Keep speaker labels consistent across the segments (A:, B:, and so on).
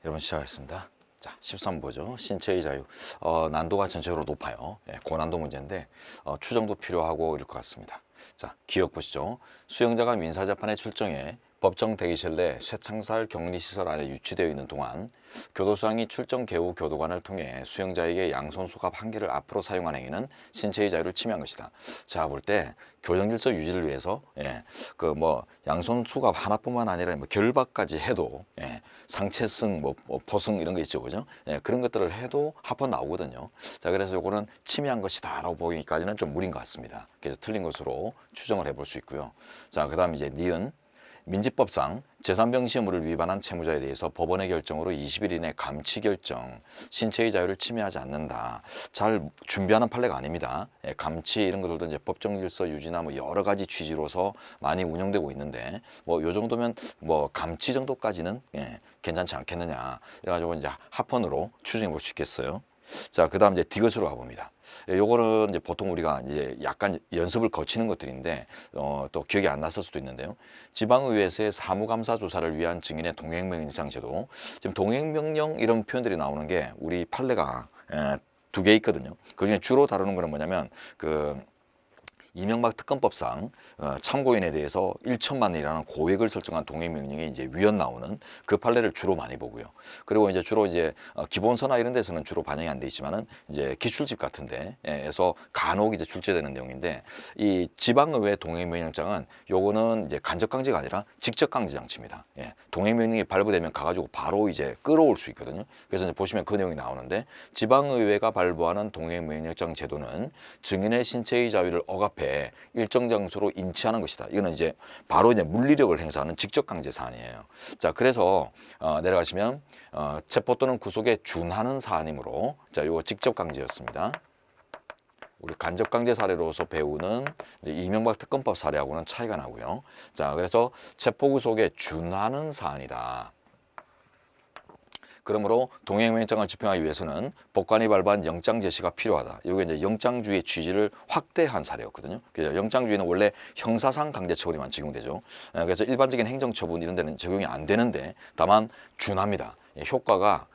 A: 여러분 시작하겠습니다. 자, 13보죠. 신체의 자유. 난도가 전체적으로 높아요. 고난도 문제인데 추정도 필요하고 이럴 것 같습니다. 자, 기억 보시죠. 수용자가 민사재판에 출정해 법정 대기실 내 쇠창살 격리시설 안에 유치되어 있는 동안 교도소장이 출정 개후 교도관을 통해 수용자에게 양손 수갑 한 개를 앞으로 사용한 행위는 신체의 자유를 침해한 것이다. 제가 볼 때 교정 질서 유지를 위해서 양손 수갑 하나뿐만 아니라 결박까지 해도 상체승, 포승 이런 거 있죠, 그죠? 그런 것들을 해도 합헌 나오거든요. 자, 그래서 요거는 침해한 것이다라고 보기까지는 좀 무리인 것 같습니다. 그래서 틀린 것으로 추정을 해볼 수 있고요. 자, 그다음 이제 니은. 민지법상 제3병시 의무를 위반한 채무자에 대해서 법원의 결정으로 20일 이내 감치 결정, 신체의 자유를 침해하지 않는다. 잘 준비하는 판례가 아닙니다. 감치 이런 것들도 이제 법정 질서 유지나 여러 가지 취지로서 많이 운영되고 있는데 요 정도면 감치 정도까지는 괜찮지 않겠느냐. 그래가지고 이제 합헌으로 추정해 볼 수 있겠어요. 자, 그다음 이제 디귿으로 가봅니다. 요거는 이제 보통 우리가 이제 약간 연습을 거치는 것들인데 또 기억이 안 났을 수도 있는데요. 지방의회에서의 사무감사 조사를 위한 증인의 동행명령 제도. 지금 동행명령 이런 표현들이 나오는 게 우리 판례가 두 개 있거든요. 그중에 주로 다루는 거는 뭐냐면 이명박 특검법상 참고인에 대해서 1천만 원이라는 고액을 설정한 동행명령이 이제 위헌 나오는 그 판례를 주로 많이 보고요. 그리고 이제 주로 이제 기본서나 이런 데서는 주로 반영이 안 돼 있지만은 이제 기출집 같은데에서 간혹 이제 출제되는 내용인데 이 지방의회 동행명령장은 요거는 이제 간접강제가 아니라 직접강제 장치입니다. 동행명령이 발부되면 가가지고 바로 이제 끌어올 수 있거든요. 그래서 이제 보시면 그 내용이 나오는데 지방의회가 발부하는 동행명령장 제도는 증인의 신체의 자유를 억압해 일정 장소로 인치하는 것이다. 이거는 이제 바로 이제 물리력을 행사하는 직접 강제 사안이에요. 자, 그래서 내려가시면 체포 또는 구속에 준하는 사안이므로 자, 요거 직접 강제였습니다. 우리 간접 강제 사례로서 배우는 이제 이명박 특검법 사례하고는 차이가 나고요. 자, 그래서 체포 구속에 준하는 사안이다. 그러므로 동행명령장을 집행하기 위해서는 법관이 발부한 영장 제시가 필요하다. 이게 이제 영장주의 취지를 확대한 사례였거든요. 그래서 영장주의는 원래 형사상 강제처분에만 적용되죠. 그래서 일반적인 행정처분 이런 데는 적용이 안 되는데 다만 준합니다. 효과가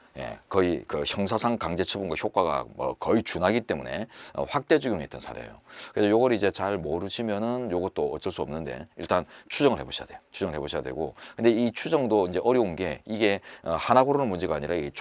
A: 거의 그 형사상 강제처분과 효과가 거의 준하기 때문에 확대 적용했던 사례예요. 그래서 요걸 이제 잘 모르시면은 요것도 어쩔 수 없는데 일단 추정을 해보셔야 돼요. 추정을 해보셔야 되고, 근데 이 추정도 이제 어려운 게 이게 하나 고르는 문제가 아니라 이게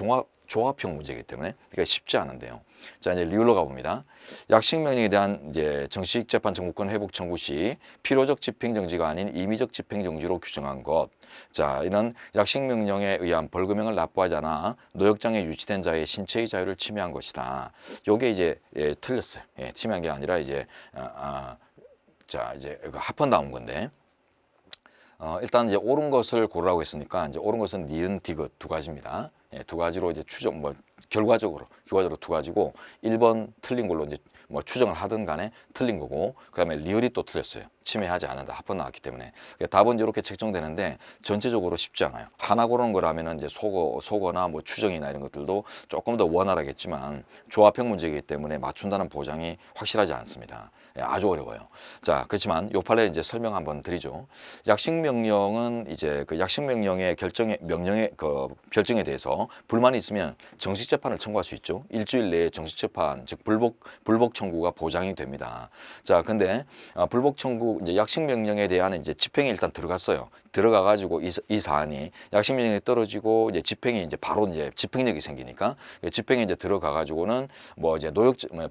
A: 조합형 문제이기 때문에 그러니까 쉽지 않은데요. 자, 이제 리을로 가봅니다. 약식명령에 대한 이제 정식 재판 청구권 회복 청구 시 필요적 집행 정지가 아닌 임의적 집행 정지로 규정한 것. 자, 이는 약식명령에 의한 벌금형을 납부하지 않아 노역장에 유치된 자의 신체의 자유를 침해한 것이다. 요게 이제 틀렸어요. 침해한 게 아니라 이제 자, 이제 합헌 나온 건데. 일단 이제 옳은 것을 고르라고 했으니까 이제 옳은 것은 니은, 디귿 두 가지입니다. 두 가지로 이제 추정 결과적으로 두 가지고 1번 틀린 걸로 이제 추정을 하든 간에 틀린 거고, 그다음에 리을이 또 틀렸어요. 침해하지 않는다. 합헌 나왔기 때문에. 답은 이렇게 책정되는데 전체적으로 쉽지 않아요. 하나 고르는 거라면은 이제 속어나 추정이나 이런 것들도 조금 더 원활하겠지만 조합형 문제이기 때문에 맞춘다는 보장이 확실하지 않습니다. 아주 어려워요. 자, 그렇지만 요 판례 이제 설명 한번 드리죠. 약식명령은 이제 그 약식명령의 명령의 그 결정에 대해서 불만이 있으면 정식 재판을 청구할 수 있죠. 일주일 내에 정식 재판, 즉 불복 청구가 보장이 됩니다. 자, 근데 불복 청구 이제 약식명령에 대한 이제 집행이 일단 들어갔어요. 들어가 가지고 이 사안이 약식명령이 떨어지고 이제 집행이 이제 바로 이제 집행력이 생기니까 집행이 이제 들어가 가지고는 이제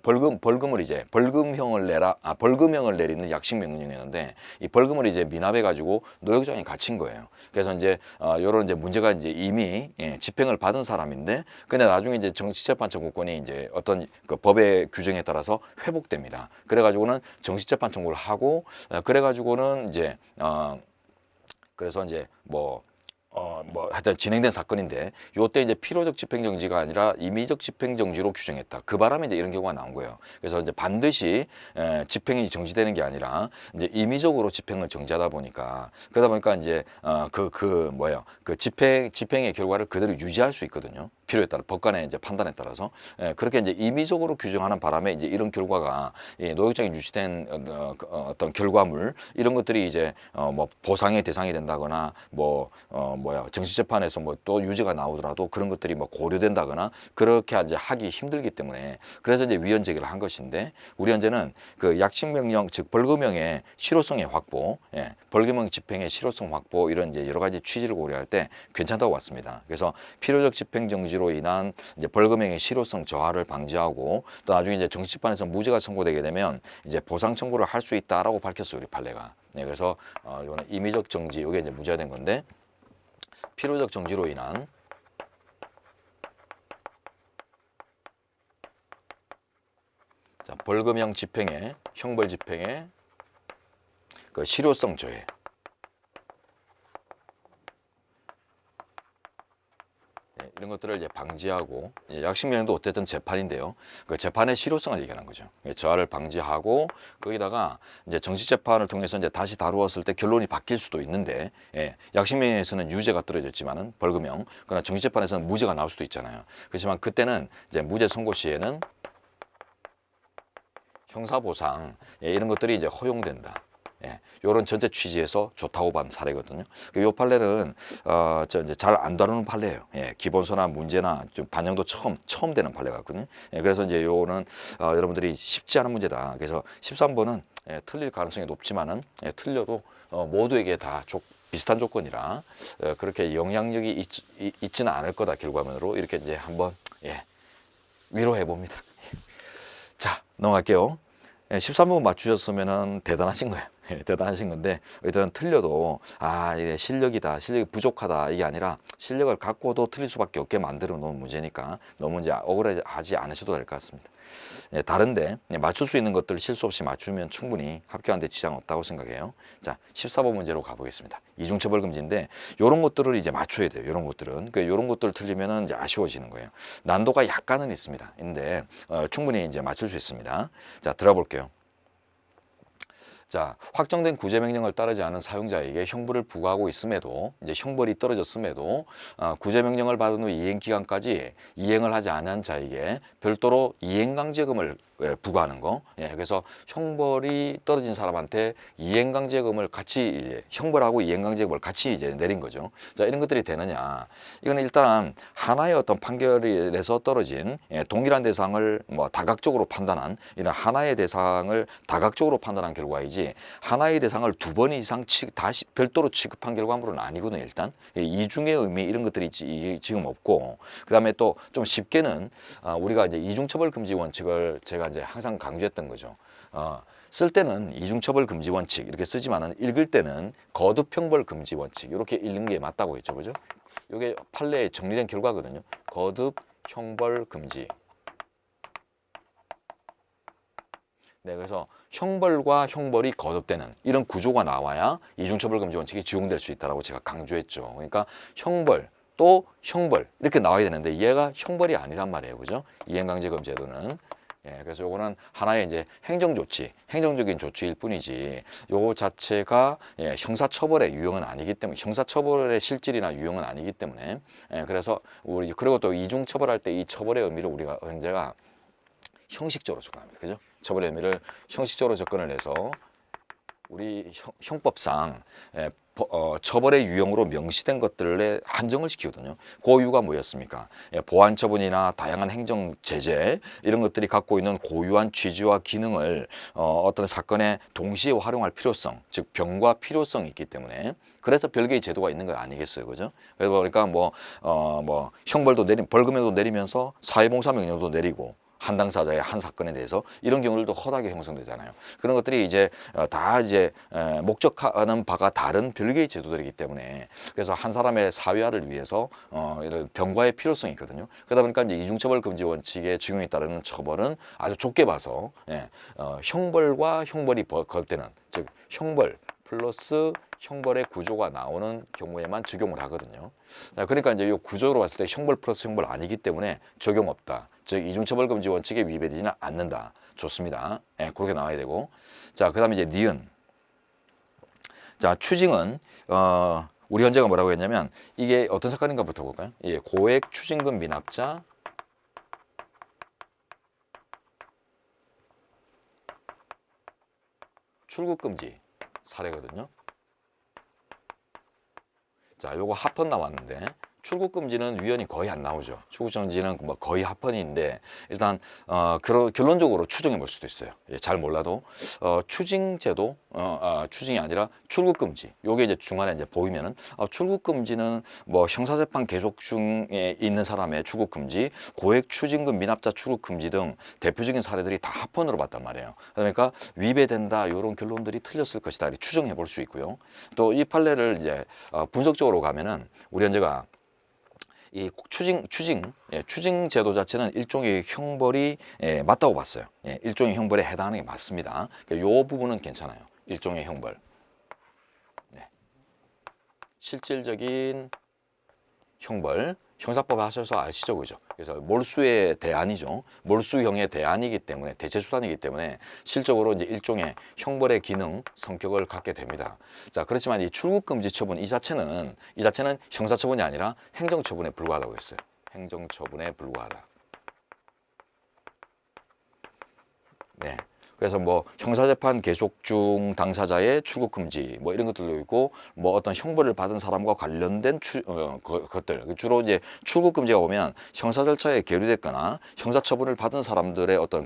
A: 벌금을 이제 벌금형을 내리는 약식명령이었는데 이 벌금을 이제 미납해 가지고 노역장에 갇힌 거예요. 그래서 이제 요런 이제 문제가 이제 이미 집행을 받은 사람인데 근데 나중에 이제 정식재판 청구권이 이제 어떤 그 법의 규정에 따라서 회복됩니다. 그래 가지고는 정식재판 청구를 하고 그래 가지고는 이제 그래서 이제 하여튼 진행된 사건인데 요때 이제 필요적 집행정지가 아니라 임의적 집행정지로 규정했다. 그 바람에 이제 이런 경우가 나온 거예요. 그래서 이제 반드시 집행이 정지되는 게 아니라 이제 임의적으로 집행을 정지하다 보니까 그러다 보니까 이제 그 집행의 결과를 그대로 유지할 수 있거든요. 필요에 따라 법관의 이제 판단에 따라서 그렇게 이제 임의적으로 규정하는 바람에 이제 이런 결과가 노역장애 유치된 어떤 결과물 이런 것들이 이제 뭐 보상의 대상이 된다거나 뭐 정식재판에서 뭐 또 유죄가 나오더라도 그런 것들이 뭐 고려된다거나 그렇게 이제 하기 힘들기 때문에 그래서 이제 위헌 제기를 한 것인데 우리 현재는 그 약식명령 즉 벌금형의 실효성의 확보, 벌금형 집행의 실효성 확보 이런 이제 여러 가지 취지를 고려할 때 괜찮다고 봤습니다. 그래서 필요적 집행 정지로 인한 이제 벌금형의 실효성 저하를 방지하고 또 나중에 이제 정식재판에서 무죄가 선고되게 되면 이제 보상 청구를 할 수 있다라고 밝혔어요, 우리 판례가. 그래서 이거는 임의적 정지, 이게 이제 무죄가 된 건데 필요적 정지로 인한 자, 벌금형 집행의 형벌 집행의 그 실효성 저해. 이런 것들을 이제 방지하고 약식명령도 어쨌든 재판인데요. 그 재판의 실효성을 얘기하는 거죠. 저하를 방지하고 거기다가 이제 정식 재판을 통해서 이제 다시 다루었을 때 결론이 바뀔 수도 있는데 약식명령에서는 유죄가 떨어졌지만은 벌금형, 그러나 정식 재판에서는 무죄가 나올 수도 있잖아요. 그렇지만 그때는 이제 무죄 선고 시에는 형사보상 이런 것들이 이제 허용된다. 이런 전체 취지에서 좋다고 본 사례거든요. 이 판례는 이제 잘 안 다루는 판례예요. 기본소나 문제나 좀 반영도 처음 되는 판례 같거든요. 그래서 이제 요거는 여러분들이 쉽지 않은 문제다. 그래서 13번은 틀릴 가능성이 높지만은 틀려도 모두에게 다 비슷한 조건이라 그렇게 영향력이 있지는 않을 거다 결과문으로 이렇게 이제 한번 위로해 봅니다. 자, 넘어갈게요. 13번 맞추셨으면 대단하신 거예요. 대단하신 건데 일단 틀려도 이게 실력이 부족하다 이게 아니라 실력을 갖고도 틀릴 수밖에 없게 만들어 놓은 문제니까 너무 이제 억울하지 않으셔도 될 것 같습니다. 다른데 맞출 수 있는 것들을 실수 없이 맞추면 충분히 합격하는데 지장 없다고 생각해요. 자, 14번 문제로 가보겠습니다. 이중처벌금지인데 이런 것들을 이제 맞춰야 돼요. 이런 것들은 이런 것들을 틀리면은 이제 아쉬워지는 거예요. 난도가 약간은 있습니다. 근데 충분히 이제 맞출 수 있습니다. 자, 들어볼게요. 자, 확정된 구제명령을 따르지 않은 사용자에게 형벌을 부과하고 있음에도 이제 형벌이 떨어졌음에도 구제명령을 받은 후 이행기간까지 이행을 하지 않은 자에게 별도로 이행강제금을 부과하는 거. 그래서 형벌이 떨어진 사람한테 이행강제금을 같이 이제 형벌하고 이행강제금을 같이 이제 내린 거죠. 자, 이런 것들이 되느냐? 이거는 일단 하나의 어떤 판결에서 떨어진 동일한 대상을 뭐 다각적으로 판단한 이런 하나의 대상을 다각적으로 판단한 결과이지 하나의 대상을 두 번 이상 다시 별도로 취급한 결과물은 아니거든요. 일단 이중의 의미 이런 것들이 지금 없고 그다음에 또 좀 쉽게는 우리가 이제 이중처벌금지 원칙을 제가 이제 항상 강조했던 거죠. 쓸 때는 이중처벌금지 원칙 이렇게 쓰지만은 읽을 때는 거듭형벌금지 원칙 이렇게 읽는 게 맞다고 했죠, 그죠? 이게 판례에 정리된 결과거든요. 거듭형벌금지. 그래서 형벌과 형벌이 거듭되는 이런 구조가 나와야 이중처벌금지 원칙이 적용될 수 있다고 제가 강조했죠. 그러니까 형벌 또 형벌 이렇게 나와야 되는데 얘가 형벌이 아니란 말이에요, 그죠? 이행강제금 제도는. 그래서 요거는 하나의 이제 행정조치, 행정적인 조치일 뿐이지 요거 자체가 형사처벌의 유형은 아니기 때문에 형사처벌의 실질이나 유형은 아니기 때문에 그래서 우리 그리고 또 이중처벌할 때 이 처벌의 의미를 우리가 현재가 형식적으로 접근합니다, 그죠? 처벌의 의미를 형식적으로 접근을 해서 우리 형법상 처벌의 유형으로 명시된 것들에 한정을 시키거든요. 그 이유가 뭐였습니까? 보안 처분이나 다양한 행정 제재 이런 것들이 갖고 있는 고유한 취지와 기능을 어떤 사건에 동시에 활용할 필요성, 즉 병과 필요성이 있기 때문에 그래서 별개의 제도가 있는 거 아니겠어요, 그죠? 그래서 그러니까 뭐 형벌도 벌금형도 내리면서 사회봉사 명령도 내리고 한 당사자의 한 사건에 대해서 이런 경우들도 허다하게 형성되잖아요. 그런 것들이 이제 다 이제 목적하는 바가 다른 별개의 제도들이기 때문에 그래서 한 사람의 사회화를 위해서 이런 병과의 필요성이 있거든요. 그러다 보니까 이제 이중처벌금지 원칙의 적용에 따르는 처벌은 아주 좁게 봐서 형벌과 형벌이 거듭되는 즉 형벌 플러스 형벌의 구조가 나오는 경우에만 적용을 하거든요. 그러니까 이제 이 구조로 봤을 때 형벌 플러스 형벌 아니기 때문에 적용 없다. 즉 이중처벌금지 원칙에 위배되지는 않는다. 좋습니다. 그렇게 나와야 되고 자 그다음에 이제 니은 자 추징은 우리 현재가 뭐라고 했냐면 이게 어떤 사건인가부터 볼까요? 예, 고액 추징금 미납자 출국 금지 사례거든요. 자, 요거 합헌 나왔는데 출국 금지는 위헌이 거의 안 나오죠. 출국 금지는 뭐 거의 합헌인데 일단 결론적으로 추정해 볼 수도 있어요. 예, 잘 몰라도 추징제도 추징이 아니라 출국 금지. 요게 이제 중간에 이제 보이면은 출국 금지는 뭐 형사재판 계속 중에 있는 사람의 출국 금지, 고액 추징금 미납자 출국 금지 등 대표적인 사례들이 다 합헌으로 봤단 말이에요. 그러니까 위배된다 이런 결론들이 틀렸을 것이다 이렇게 추정해 볼 수 있고요. 또 이 판례를 이제 분석적으로 가면은 우리 현재가 이 추징 제도 자체는 일종의 형벌이 맞다고 봤어요. 일종의 형벌에 해당하는 게 맞습니다. 그러니까 요 부분은 괜찮아요. 일종의 형벌. 네. 실질적인 형벌. 형사법 하셔서 아시죠, 그죠? 그래서 몰수의 대안이죠. 몰수형의 대안이기 때문에 대체 수단이기 때문에 실적으로 이제 일종의 형벌의 기능, 성격을 갖게 됩니다. 자, 그렇지만 이 출국금지 처분 이 자체는 형사처분이 아니라 행정처분에 불과하다고 했어요. 행정처분에 불과하다. 네. 그래서 뭐 형사재판 계속 중 당사자의 출국 금지 뭐 이런 것들도 있고 뭐 어떤 형벌을 받은 사람과 관련된 것들 주로 이제 출국 금지가 오면 형사 절차에 계류됐거나 형사 처분을 받은 사람들의 어떤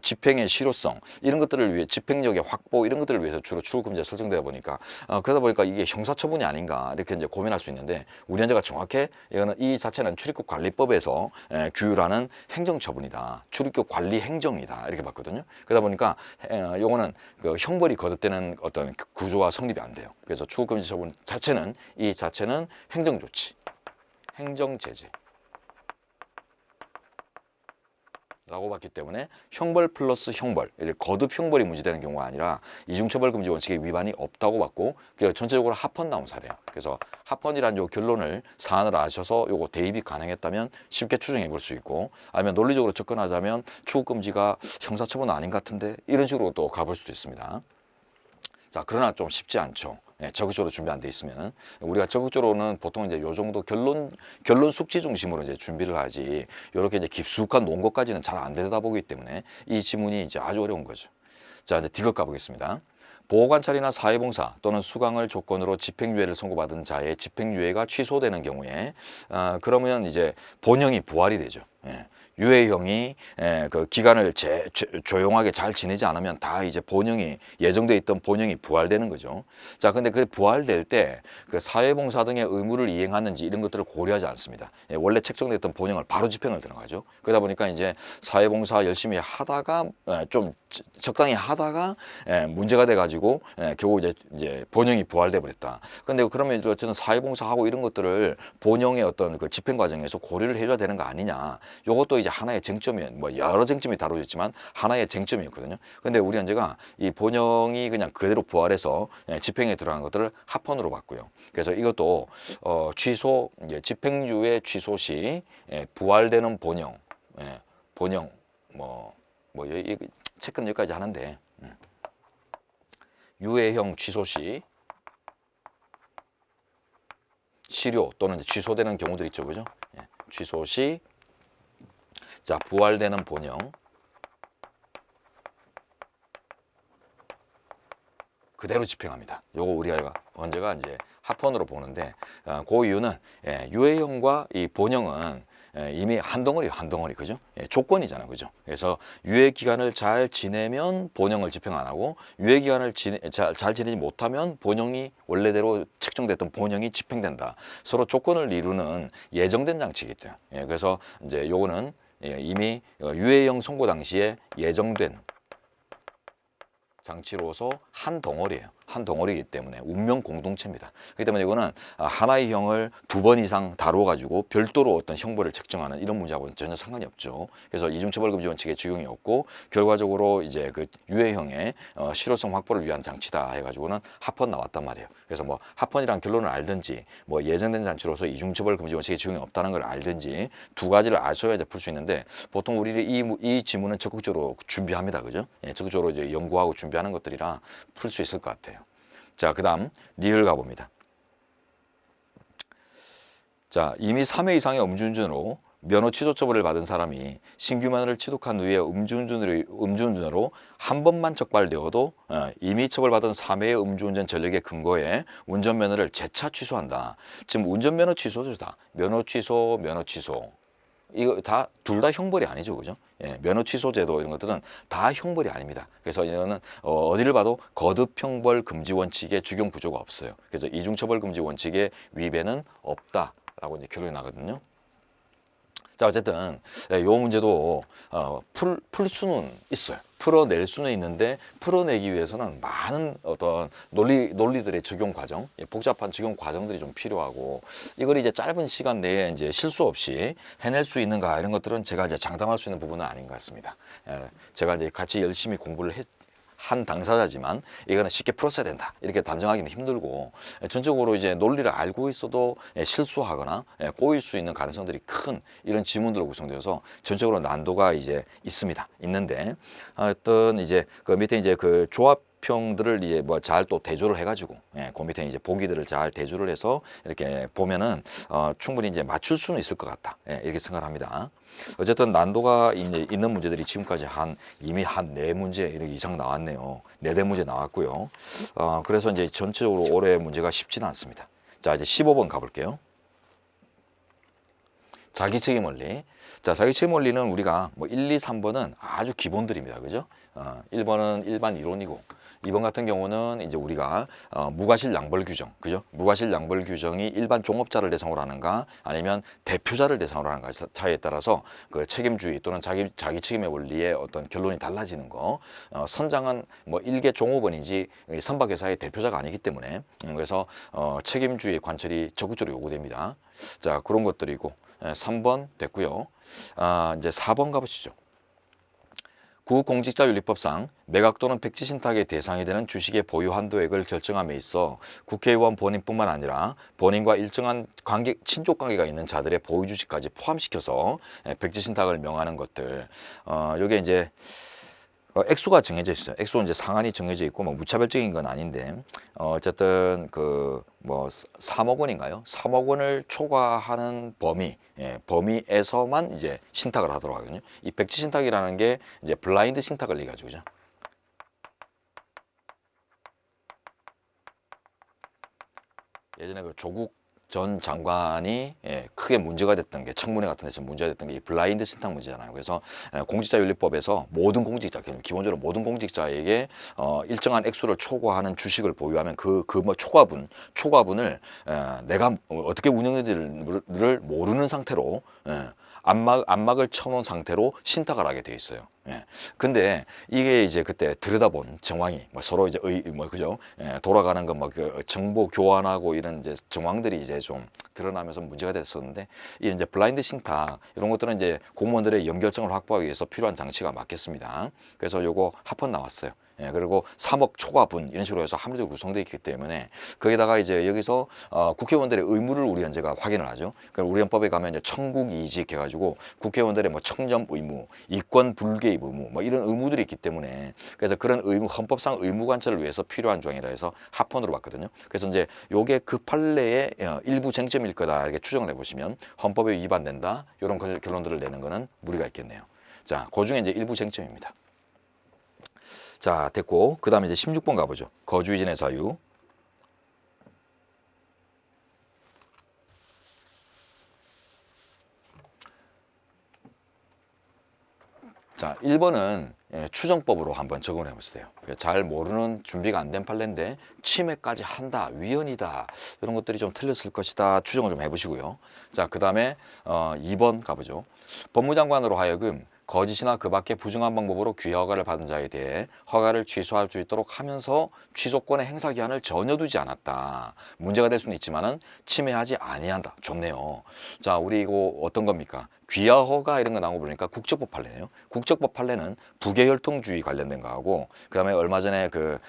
A: 집행의 실효성 이런 것들을 위해 집행력의 확보 이런 것들을 위해서 주로 출국 금지가 설정되다 보니까 그러다 보니까 이게 형사 처분이 아닌가 이렇게 이제 고민할 수 있는데 우리 현재가 정확해 이거는 이 자체는 출입국 관리법에서 규율하는 행정 처분이다 출입국 관리 행정이다 이렇게 봤거든요. 그러다 보니까 요거는 형벌이 거듭되는 어떤 구조와 성립이 안 돼요. 그래서 출국금지 처분 자체는 이 자체는 행정조치, 행정제재 라고 봤기 때문에 형벌 플러스 형벌, 거듭 형벌이 문제되는 경우가 아니라 이중처벌금지 원칙에 위반이 없다고 봤고 그리고 전체적으로 합헌 나온 사례예요. 그래서 합헌이란 요 결론을 사안을 아셔서 요거 대입이 가능했다면 쉽게 추정해 볼 수 있고 아니면 논리적으로 접근하자면 출국금지가 형사처분은 아닌 것 같은데 이런 식으로 또 가볼 수도 있습니다. 자, 그러나 좀 쉽지 않죠. 적극적으로 준비 안 돼 있으면 우리가 적극적으로는 보통 이제 요 정도 결론 숙지 중심으로 이제 준비를 하지 이렇게 이제 깊숙한 논거까지는 잘 안 되다 보기 때문에 이 지문이 이제 아주 어려운 거죠. 자, 이제 D급 가보겠습니다. 보호관찰이나 사회봉사 또는 수강을 조건으로 집행유예를 선고받은 자의 집행유예가 취소되는 경우에 그러면 이제 본형이 부활이 되죠. 유예형이 그 기간을 조용하게 잘 지내지 않으면 다 이제 본형이 예정돼 있던 본형이 부활되는 거죠. 자, 근데 그 부활될 때 그 사회봉사 등의 의무를 이행하는지 이런 것들을 고려하지 않습니다. 원래 책정됐던 본형을 바로 집행을 들어가죠. 그러다 보니까 이제 사회봉사 열심히 하다가 좀 적당히 하다가 문제가 돼가지고 결국 이제 본형이 부활돼 버렸다. 근데 그러면 어쨌든 사회봉사하고 이런 것들을 본형의 어떤 그 집행 과정에서 고려를 해줘야 되는 거 아니냐. 요것도 이제 하나의 쟁점이에요. 뭐 여러 쟁점이 다뤄졌지만 하나의 쟁점이었거든요. 근데 우리 현재가 이 본형이 그냥 그대로 부활해서 집행에 들어간 것들을 합헌으로 봤고요. 그래서 이것도 취소 집행유예 취소 시 부활되는 본형 이 책은 여기까지 하는데 유예형 취소 시 실효 또는 취소되는 경우들 있죠, 그죠? 취소 시 자, 부활되는 본형 그대로 집행합니다. 요거 우리가 언제가 이제 합헌으로 보는데 그 이유는 유예형과 이 본형은 이미 한 덩어리 그죠? 조건이잖아, 그죠? 그래서 유예 기간을 잘 지내면 본형을 집행 안 하고 유예 기간을 잘 지내지 못하면 본형이 원래대로 책정됐던 본형이 집행된다. 서로 조건을 이루는 예정된 장치이기 때문에 그래서 이제 요거는 이미 유예형 선고 당시에 예정된 장치로서 한 덩어리예요. 한 덩어리이기 때문에 운명 공동체입니다. 그렇기 때문에 이거는 하나의 형을 2번 이상 다루어 가지고 별도로 어떤 형벌을 책정하는 이런 문제하고는 전혀 상관이 없죠. 그래서 이중처벌금지 원칙에 적용이 없고 결과적으로 이제 그 유예형의 실효성 확보를 위한 장치다 해가지고는 합헌 나왔단 말이에요. 그래서 뭐 합헌이란 결론을 알든지 뭐 예정된 장치로서 이중처벌금지 원칙에 적용이 없다는 걸 알든지 두 가지를 아셔야 풀 수 있는데 보통 우리 이 지문은 적극적으로 준비합니다, 그죠? 적극적으로 이제 연구하고 준비하는 것들이라 풀 수 있을 것 같아요. 자, 그다음 리을 가봅니다. 자, 이미 3회 이상의 음주운전으로 면허 취소 처벌을 받은 사람이 신규 면허를 취득한 후에 음주운전으로 한 번만 적발되어도 이미 처벌받은 3회의 음주운전 전력의 근거에 운전면허를 재차 취소한다. 지금 운전면허 취소다. 면허 취소. 이거 다 둘 다 형벌이 아니죠, 그죠? 예, 면허 취소 제도 이런 것들은 다 형벌이 아닙니다. 그래서 이거는 어디를 봐도 거듭 형벌 금지 원칙에 적용 구조가 없어요. 그래서 이중처벌 금지 원칙의 위배는 없다라고 이제 결론이 나거든요. 자, 어쨌든 요 문제도 풀 수는 있어요. 풀어낼 수는 있는데 풀어내기 위해서는 많은 어떤 논리들의 적용 과정, 복잡한 적용 과정들이 좀 필요하고 이걸 이제 짧은 시간 내에 이제 실수 없이 해낼 수 있는가 이런 것들은 제가 이제 장담할 수 있는 부분은 아닌 것 같습니다. 제가 이제 같이 열심히 공부를 한 당사자지만 이거는 쉽게 풀었어야 된다 이렇게 단정하기는 힘들고 전적으로 이제 논리를 알고 있어도 실수하거나 꼬일 수 있는 가능성들이 큰 이런 지문들로 구성되어서 전적으로 난도가 이제 있는데 어떤 이제 그 밑에 이제 그 조합형들을 이제 뭐 잘 또 대조를 해가지고 그 밑에 이제 보기들을 잘 대조를 해서 이렇게 보면은 충분히 이제 맞출 수는 있을 것 같다 이렇게 생각합니다. 어쨌든 난도가 있는 문제들이 지금까지 이미 한 4문제 이상 나왔네요. 4대 문제 나왔고요. 그래서 이제 전체적으로 올해 문제가 쉽지는 않습니다. 자, 이제 15번 가볼게요. 자기책임 원리. 자, 자기책임 원리는 우리가 뭐 1, 2, 3번은 아주 기본들입니다. 그죠? 1번은 일반 이론이고 2번 같은 경우는 이제 우리가 무과실 양벌 규정, 그죠? 무과실 양벌 규정이 일반 종업자를 대상으로 하는가 아니면 대표자를 대상으로 하는가 차이에 따라서 그 책임주의 또는 자기 책임의 원리의 어떤 결론이 달라지는 거. 선장은 뭐 일개 종업원이지 선박회사의 대표자가 아니기 때문에 그래서 책임주의 관철이 적극적으로 요구됩니다. 자, 그런 것들이고 3번 됐고요. 이제 4번 가보시죠. 구공직자윤리법상 매각 또는 백지신탁의 대상이 되는 주식의 보유 한도액을 결정함에 있어 국회의원 본인뿐만 아니라 본인과 일정한 친족 관계가 있는 자들의 보유 주식까지 포함시켜서 백지신탁을 명하는 것들. 요게 이제 액수가 정해져 있어요. 액수는 이제 상한이 정해져 있고 뭐 무차별적인 건 아닌데 어쨌든 그 뭐 3억 원인가요? 3억 원을 초과하는 범위에서만 이제 신탁을 하도록 하거든요. 이 백지 신탁이라는 게 이제 블라인드 신탁을 얘기하죠, 그죠? 예전에 그 조국 전 장관이 크게 문제가 됐던 게 청문회 같은 데서 문제가 됐던 게 이 블라인드 신탁 문제잖아요. 그래서 공직자윤리법에서 모든 공직자, 기본적으로 모든 공직자에게 일정한 액수를 초과하는 주식을 보유하면 그 뭐 초과분을 내가 어떻게 운영해야 될지를 모르는 상태로 안막을 쳐놓은 상태로 신탁을 하게 돼 있어요. 근데 이게 이제 그때 들여다본 정황이 뭐 서로 이제 그죠? 돌아가는 거 뭐 그 정보 교환하고 이런 이제 정황들이 이제 좀 드러나면서 문제가 됐었는데 이 이제 블라인드 신탁 이런 것들은 이제 공무원들의 연결성을 확보하기 위해서 필요한 장치가 맞겠습니다. 그래서 요거 합헌 나왔어요. 그리고 3억 초과분 이런 식으로 해서 합리적으로 구성되어 있기 때문에 거기다가 이제 여기서 국회의원들의 의무를 우리 현재가 확인을 하죠. 그러니까 우리 헌법에 가면 이제 청국이직 해가지고 국회의원들의 뭐 청렴 의무, 이권 불개입 의무 뭐 이런 의무들이 있기 때문에 그래서 그런 의무 헌법상 의무 관철을 위해서 필요한 조항이라 해서 합헌으로 봤거든요. 그래서 이제 요게 그 판례의 일부 쟁점일 거다 이렇게 추정을 해보시면 헌법에 위반된다 이런 결론들을 내는 거는 무리가 있겠네요. 자, 그 중에 이제 일부 쟁점입니다. 자, 됐고 그 다음에 이제 16번 가보죠. 거주 이전의 사유. 자, 1번은 추정법으로 한번 적용을 해보세요. 잘 모르는 준비가 안 된 판례인데 침해까지 한다, 위헌이다 이런 것들이 좀 틀렸을 것이다 추정을 좀 해보시고요. 자, 그 다음에 2번 가보죠. 법무장관으로 하여금 거짓이나 그 밖의 부정한 방법으로 귀화 허가를 받은 자에 대해 허가를 취소할 수 있도록 하면서 취소권의 행사 기한을 전혀 두지 않았다. 문제가 될 수는 있지만은 침해하지 아니한다. 좋네요. 자, 우리 이거 어떤 겁니까? 귀화 허가 이런 거 나오고 보니까 국적법 판례네요. 국적법 판례는 부계혈통주의 관련된 거하고 그다음에 얼마 전에 그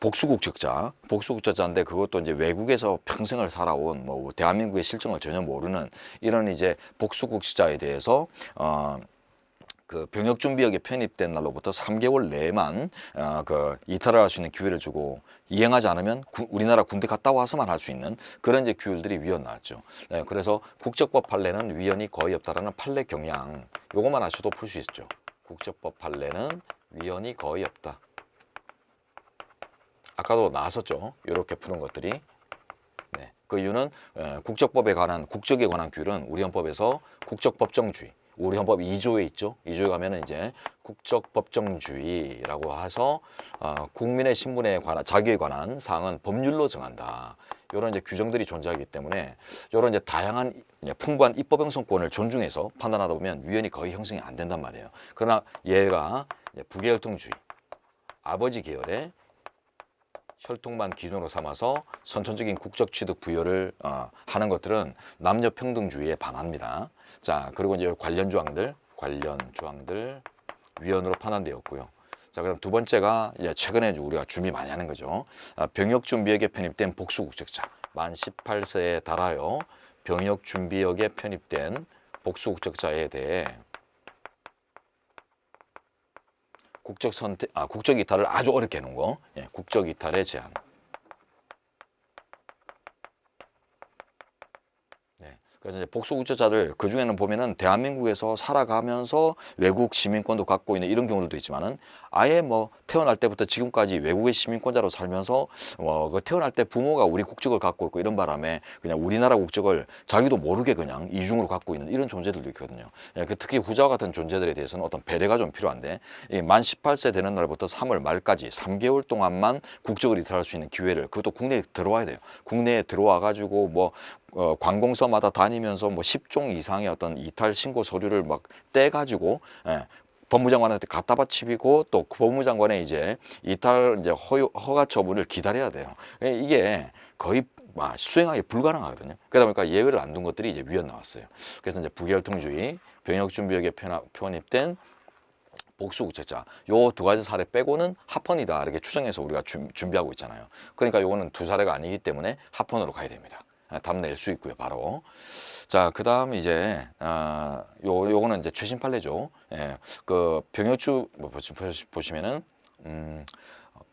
A: 복수국적자인데 그것도 이제 외국에서 평생을 살아온 뭐 대한민국의 실정을 전혀 모르는 이런 이제 복수국적자에 대해서 그 병역 준비역에 편입된 날로부터 3개월 내만 그 이탈을 할 수 있는 기회를 주고 이행하지 않으면 우리나라 군대 갔다 와서만 할 수 있는 그런 이제 규율들이 위헌 나왔죠. 네, 그래서 국적법 판례는 위헌이 거의 없다라는 판례 경향 요것만 아셔도 풀 수 있죠. 국적법 판례는 위헌이 거의 없다. 아까도 나왔었죠. 이렇게 푸는 것들이. 네, 그 이유는 국적법에 관한 국적에 관한 규율은 우리 헌법에서 국적법정주의 우리 헌법 2조에 있죠. 2조에 가면은 이제 국적법정주의라고 해서 국민의 신분에 관한 자격에 관한 사항은 법률로 정한다. 이런 이제 규정들이 존재하기 때문에 이런 이제 다양한 풍부한 입법 형성권을 존중해서 판단하다 보면 위헌이 거의 형성이 안 된단 말이에요. 그러나 얘가 부계혈통주의, 아버지 계열의 혈통만 기준으로 삼아서 선천적인 국적 취득 부여를 하는 것들은 남녀 평등주의에 반합니다. 자, 그리고 이제 관련 조항들 위헌으로 판단되었고요. 자, 그럼 두 번째가 이제 최근에 우리가 준비 많이 하는 거죠. 병역 준비역에 편입된 복수 국적자 만 18세에 달하여 병역 준비역에 편입된 복수 국적자에 대해 국적 이탈을 아주 어렵게 해놓은 거, 국적 이탈의 제한. 그래서 이제 복수 국적자들 그 중에는 보면은 대한민국에서 살아가면서 외국 시민권도 갖고 있는 이런 경우들도 있지만은 아예 뭐 태어날 때부터 지금까지 외국의 시민권자로 살면서 그 태어날 때 부모가 우리 국적을 갖고 있고 이런 바람에 그냥 우리나라 국적을 자기도 모르게 그냥 이중으로 갖고 있는 이런 존재들도 있거든요. 특히 후자와 같은 존재들에 대해서는 어떤 배려가 좀 필요한데 만 18세 되는 날부터 3월 말까지 3개월 동안만 국적을 이탈할 수 있는 기회를 그것도 국내에 들어와야 돼요. 국내에 들어와 가지고 뭐 관공서마다 다니면서 뭐 10종 이상의 어떤 이탈 신고 서류를 막 떼가지고 법무장관한테 갖다 바치고 또 법무장관의 이제 이탈 이제 허가 처분을 기다려야 돼요. 이게 거의 수행하기 불가능하거든요. 그러다 보니까 예외를 안 둔 것들이 이제 위헌 나왔어요. 그래서 이제 부계혈통주의, 병역준비역에 편입된 복수 국적자 요 두 가지 사례 빼고는 합헌이다 이렇게 추정해서 우리가 준비하고 있잖아요. 그러니까 요거는 두 사례가 아니기 때문에 합헌으로 가야 됩니다. 답 낼 수 있고요, 바로. 자, 그 다음 이제, 요거는 이제 최신 판례죠. 그 병역주, 보시면은,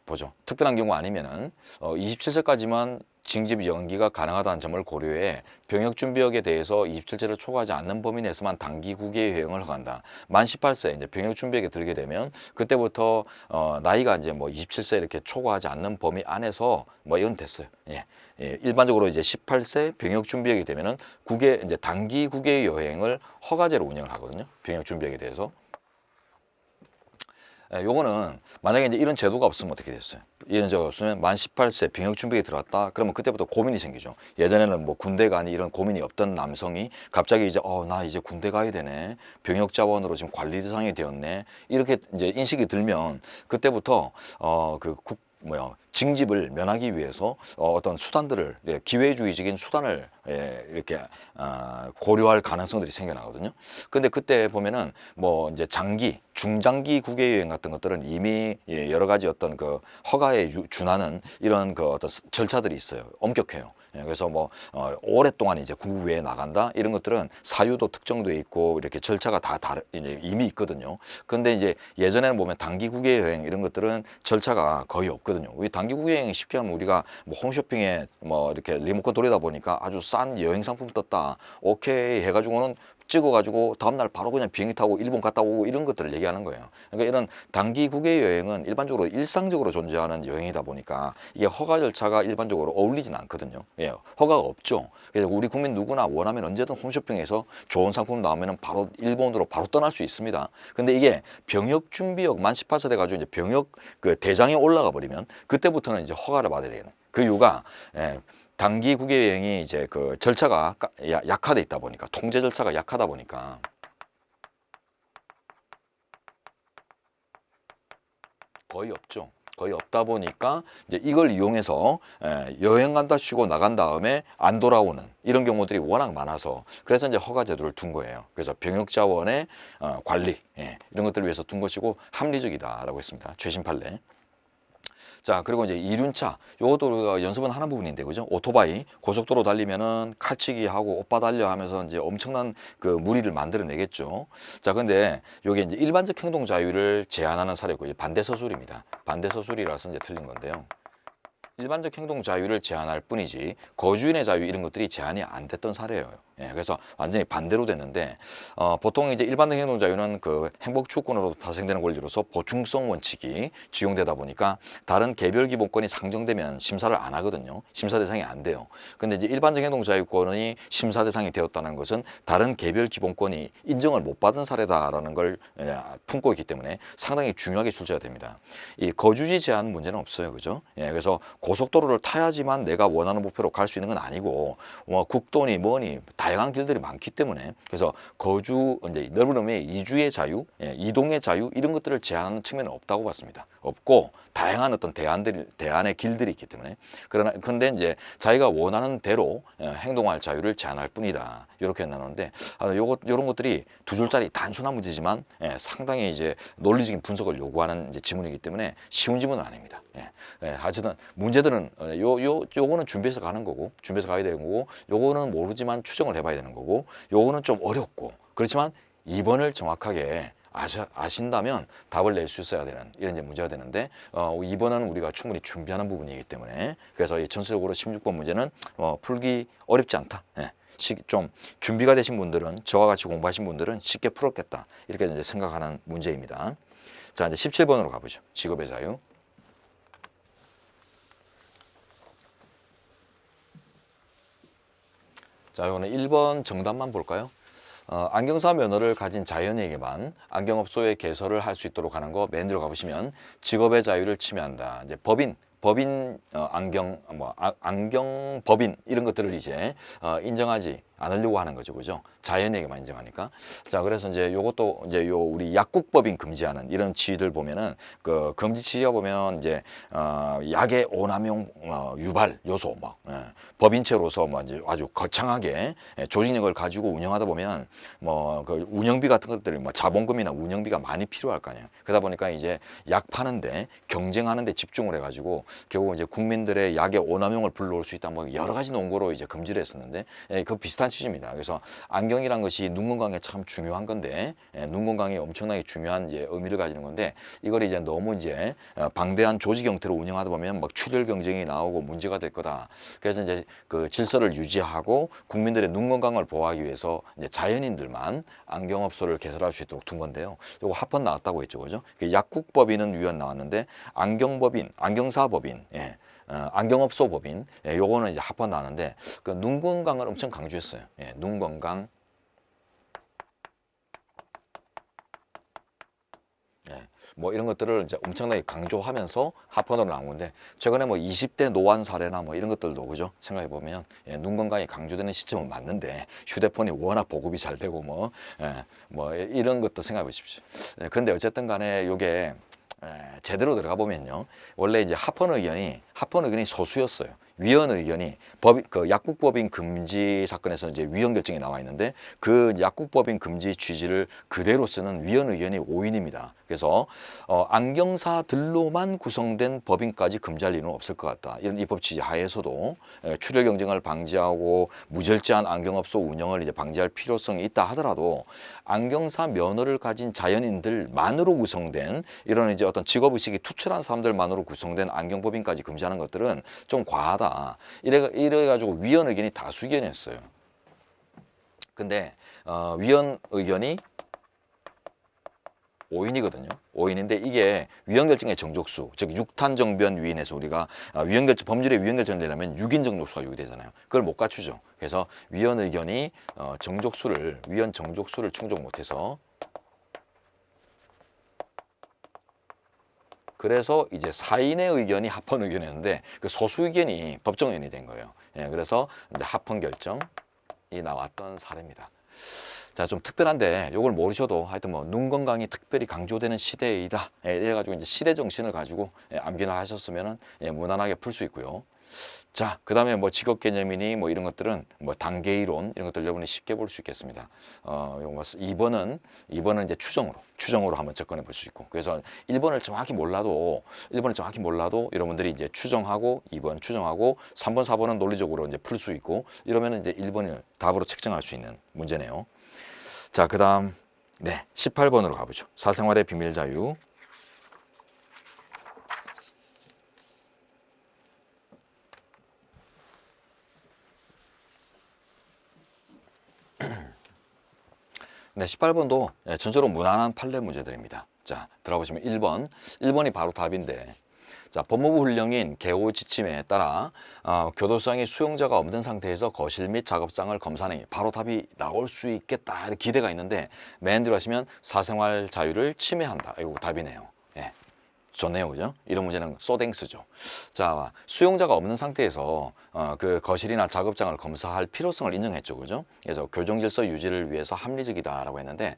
A: 보죠. 특별한 경우 아니면은, 27세까지만 징집 연기가 가능하다는 점을 고려해 병역준비역에 대해서 27세를 초과하지 않는 범위 내에서만 단기 국외 여행을 허가한다. 만 18세 이제 병역준비역에 들게 되면 그때부터 나이가 이제 뭐 27세 이렇게 초과하지 않는 범위 안에서 뭐 이건 됐어요. 일반적으로 이제 18세 병역준비역이 되면은 이제 단기 국외 여행을 허가제로 운영을 하거든요. 병역준비역에 대해서. 요거는 만약에 이제 이런 제도가 없으면 어떻게 됐어요? 이런 제도가 없으면 만 18세 병역준비에 들어왔다 그러면 그때부터 고민이 생기죠. 예전에는 뭐 군대 가니 이런 고민이 없던 남성이 갑자기 이제 나 이제 군대 가야 되네, 병역자원으로 지금 관리 대상이 되었네, 이렇게 이제 인식이 들면 그때부터 징집을 면하기 위해서 어떤 수단들을 기회주의적인 수단을 이렇게 고려할 가능성들이 생겨나거든요. 근데 그때 보면은 뭐 이제 중장기 국외 여행 같은 것들은 이미 여러 가지 어떤 그 허가에 준하는 이런 그 어떤 절차들이 있어요. 엄격해요. 그래서 뭐 오랫동안 이제 국외에 나간다 이런 것들은 사유도 특정돼 있고 이렇게 절차가 다 이제 이미 있거든요. 근데 이제 예전에는 보면 단기 국외 여행 이런 것들은 절차가 거의 없거든요. 우리 단기 국외 여행 쉽게 하면 우리가 뭐 홈쇼핑에 뭐 이렇게 리모컨 돌리다 보니까 아주 싼 여행 상품 떴다, 오케이 해가지고는 찍어가지고 다음날 바로 그냥 비행기 타고 일본 갔다 오고 이런 것들을 얘기하는 거예요. 그러니까 이런 단기 국외 여행은 일반적으로 일상적으로 존재하는 여행이다 보니까 이게 허가 절차가 일반적으로 어울리진 않거든요. 허가가 없죠. 그래서 우리 국민 누구나 원하면 언제든 홈쇼핑에서 좋은 상품 나오면 바로 일본으로 바로 떠날 수 있습니다. 근데 이게 병역 준비역 만 18세 돼가지고 이제 병역 그 대장에 올라가 버리면 그때부터는 이제 허가를 받아야 되는. 그 이유가 단기 국외 여행이 이제 그 절차가 약화돼 있다 보니까, 통제 절차가 약하다 보니까 거의 없죠. 거의 없다 보니까 이제 이걸 이용해서 여행 간다 치고 나간 다음에 안 돌아오는 이런 경우들이 워낙 많아서 그래서 이제 허가 제도를 둔 거예요. 그래서 병역 자원의 관리 이런 것들을 위해서 둔 것이고 합리적이다라고 했습니다. 최신 판례. 자, 그리고 이제 이륜차, 요것도 우리가 연습은 하는 부분인데, 그죠? 오토바이 고속도로 달리면은 칼치기 하고 오빠 달려 하면서 이제 엄청난 그 무리를 만들어내겠죠. 자, 근데 요게 이제 일반적 행동 자유를 제한하는 사례고, 반대 서술입니다. 반대 서술이라서 이제 틀린 건데요. 일반적 행동 자유를 제한할 뿐이지 거주인의 자유 이런 것들이 제한이 안 됐던 사례예요. 예, 그래서 완전히 반대로 됐는데 보통 이제 일반적 행동 자유는 그 행복 추구권으로 발생되는 권리로서 보충성 원칙이 적용되다 보니까 다른 개별 기본권이 상정되면 심사를 안 하거든요. 심사 대상이 안 돼요. 근데 이제 일반적 행동 자유권이 심사 대상이 되었다는 것은 다른 개별 기본권이 인정을 못 받은 사례다라는 걸 품고 있기 때문에 상당히 중요하게 출제가 됩니다. 이 거주지 제한 문제는 없어요, 그죠? 예, 그래서 고속도로를 타야지만 내가 원하는 목표로 갈 수 있는 건 아니고 국도니 뭐니 다양한 길들이 많기 때문에 그래서 거주 이제 넓은 의미의 이주의 자유, 이동의 자유 이런 것들을 제한하는 측면은 없다고 봤습니다. 없고 다양한 어떤 대안의 길들이 있기 때문에 그런데 이제 자기가 원하는 대로 행동할 자유를 제한할 뿐이다. 이렇게 나누는데 요런 것들이 두 줄짜리 단순한 문제지만 상당히 이제 논리적인 분석을 요구하는 이제 지문이기 때문에 쉬운 지문은 아닙니다. 하여튼 문제들은 요거는 준비해서 가는 거고 준비해서 가야 되는 거고 요거는 모르지만 추정을 해봐야 되는 거고 요거는 좀 어렵고 그렇지만 2번을 정확하게 아신다면 답을 낼 수 있어야 되는 이런 이제 문제가 되는데 2번은 우리가 충분히 준비하는 부분이기 때문에 그래서 전체적으로 16번 문제는 풀기 어렵지 않다. 좀 준비가 되신 분들은 저와 같이 공부하신 분들은 쉽게 풀었겠다 이렇게 이제 생각하는 문제입니다. 자, 이제 17번으로 가보죠. 직업의 자유. 자, 이거는 1번 정답만 볼까요? 안경사 면허를 가진 자연인에게만 안경업소에 개설을 할 수 있도록 하는 거 맨 뒤로 가보시면 직업의 자유를 침해한다. 이제 법인 안경 법인 이런 것들을 이제 인정하지 않으려고 하는 거죠, 그죠? 자연에게만 인정하니까. 자, 그래서 이제 요것도 이제 우리 약국법인 금지하는 이런 지위들 보면은 그 금지 지위가 보면 이제 약의 오남용 유발 요소 법인체로서 이제 아주 거창하게 조직력을 가지고 운영하다 보면 그 운영비 같은 것들이 자본금이나 운영비가 많이 필요할 거 아니에요. 그러다 보니까 이제 약 파는데 경쟁하는데 집중을 해가지고 결국 이제 국민들의 약의 오남용을 불러올 수 있다 여러 가지 논거로 이제 금지를 했었는데 그 비슷한 취지입니다. 그래서 안경이란 것이 눈 건강에 참 중요한 건데 눈 건강이 엄청나게 중요한 이제 의미를 가지는 건데 이걸 이제 너무 이제 방대한 조직 형태로 운영하다 보면 출혈 경쟁이 나오고 문제가 될 거다. 그래서 이제 그 질서를 유지하고 국민들의 눈 건강을 보호하기 위해서 이제 자연인들만 안경업소를 개설할 수 있도록 둔 건데요. 이거 합헌 나왔다고 했죠, 그죠? 약국법인은 위헌 나왔는데 안경법인, 안경사법인, 안경업소 법인, 요거는 이제 합헌 나왔는데 그 눈 건강을 엄청 강조했어요. 눈 건강. 이런 것들을 이제 엄청나게 강조하면서 합헌으로 나온 건데 최근에 20대 노안 사례나 이런 것들도 그죠? 생각해 보면 눈 건강이 강조되는 시점은 맞는데 휴대폰이 워낙 보급이 잘 되고 이런 것도 생각해 보십시오. 근데 어쨌든 간에 요게 제대로 들어가 보면요. 원래 이제 합헌 의견이 소수였어요. 위헌 의견이 그 약국법인 금지 사건에서 이제 위헌 결정이 나와 있는데 그 약국법인 금지 취지를 그대로 쓰는 위헌 의견이 5인입니다. 그래서 안경사들로만 구성된 법인까지 금지할 이유는 없을 것 같다. 이런 입법 취지 하에서도 출혈 경쟁을 방지하고 무절제한 안경업소 운영을 이제 방지할 필요성이 있다 하더라도 안경사 면허를 가진 자연인들만으로 구성된 이런 이제 어떤 직업의식이 투철한 사람들만으로 구성된 안경법인까지 금지하는 것들은 좀 과하다. 이래가지고 위헌 의견이 다수 의견이었어요. 근데 위헌 의견이 5인이거든요. 5인인데 이게 위헌 결정의 정족수, 즉 6탄 정변 위인에서 우리가 법률의 위헌 결정을 내려면 6인 정족수가 요구되잖아요. 그걸 못 갖추죠. 그래서 위헌 의견이 위헌 정족수를 충족 못해서 그래서 이제 4인의 의견이 합헌 의견이었는데 그 소수 의견이 법정 의견이 된 거예요. 그래서 이제 합헌 결정이 나왔던 사례입니다. 자, 좀 특별한데 이걸 모르셔도 하여튼 눈 건강이 특별히 강조되는 시대이다. 이래가지고 이제 시대 정신을 가지고 암기를 하셨으면은 무난하게 풀 수 있고요. 자, 그 다음에 뭐 직업 개념이니 뭐 이런 것들은 뭐 단계 이론 이런 것들 여러분이 쉽게 볼 수 있겠습니다. 요거 2번은 이제 추정으로 한번 접근해 볼 수 있고, 그래서 1번을 정확히 몰라도 여러분들이 이제 추정하고 2번 추정하고 3번, 4번은 논리적으로 이제 풀 수 있고, 이러면 이제 1번을 답으로 책정할 수 있는 문제네요. 자, 그 다음 18번으로 가보죠. 사생활의 비밀 자유. 네, 18번도 전체로 무난한 판례 문제들입니다. 자, 들어보시면 1번이 바로 답인데, 자, 법무부 훈령인 개호 지침에 따라 교도소장이 수용자가 없는 상태에서 거실 및 작업장을 검사하는 게 바로 답이 나올 수 있겠다 이렇게 기대가 있는데, 맨 뒤로 하시면 사생활 자유를 침해한다. 이거 답이네요. 예. 좋네요, 그죠? 이런 문제는 소댕스죠. 자, 수용자가 없는 상태에서 그 거실이나 작업장을 검사할 필요성을 인정했죠, 그죠? 그래서 교정 질서 유지를 위해서 합리적이다라고 했는데,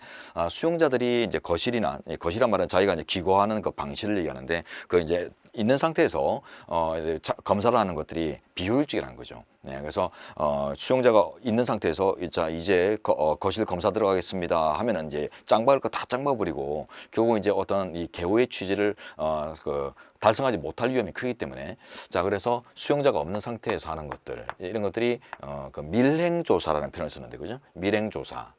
A: 수용자들이 이제 거실이란 말은 자기가 이제 기거하는 그 방식을 얘기하는데, 그 이제 있는 상태에서 검사를 하는 것들이 비효율적이라는 거죠. 네, 그래서 수용자가 있는 상태에서 이제 거실 검사 들어가겠습니다 하면은 이제 짱박을 거 다 짱박버리고 결국 이제 어떤 이 개호의 취지를 달성하지 못할 위험이 크기 때문에, 자, 그래서 수용자가 없는 상태에서 하는 것들, 이런 것들이 그 밀행조사라는 표현을 쓰는데, 그죠? 밀행조사.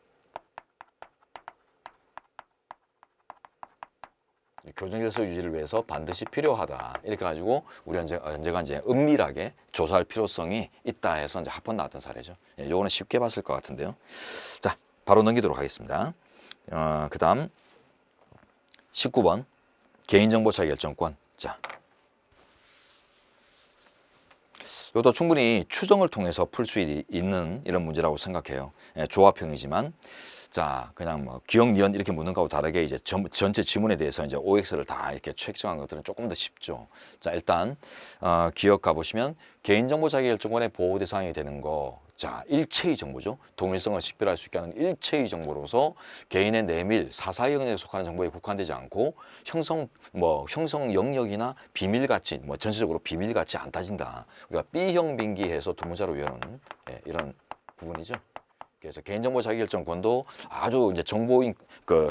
A: 교정질서 유지를 위해서 반드시 필요하다. 이렇게 가지고 우리 언제가 이제 은밀하게 조사할 필요성이 있다 해서 이제 합헌 나왔던 사례죠. 예, 요거는 쉽게 봤을 것 같은데요. 자, 바로 넘기도록 하겠습니다. 그 다음 19번 개인정보 자기결정권. 자, 이것도 충분히 추정을 통해서 풀 수 있는 이런 문제라고 생각해요. 예, 조합형이지만, 자, 그냥 뭐 기억, 니은 이렇게 묻는 거하고 다르게 이제 전체 지문에 대해서 이제 OX를 다 이렇게 책정한 것들은 조금 더 쉽죠. 자, 일단 기억 가보시면 개인정보 자기결정권의 보호 대상이 되는 거, 자, 일체의 정보죠. 동일성을 식별할 수 있게 하는 일체의 정보로서 개인의 내밀, 사사의 영역에 속하는 정보에 국한되지 않고 형성 영역이나 비밀같이 뭐 전체적으로 비밀같이 안 따진다. 우리가 B형 빙기해서 두 문자로 외우는 이런 부분이죠. 그래서 개인정보 자기결정권도 아주 이제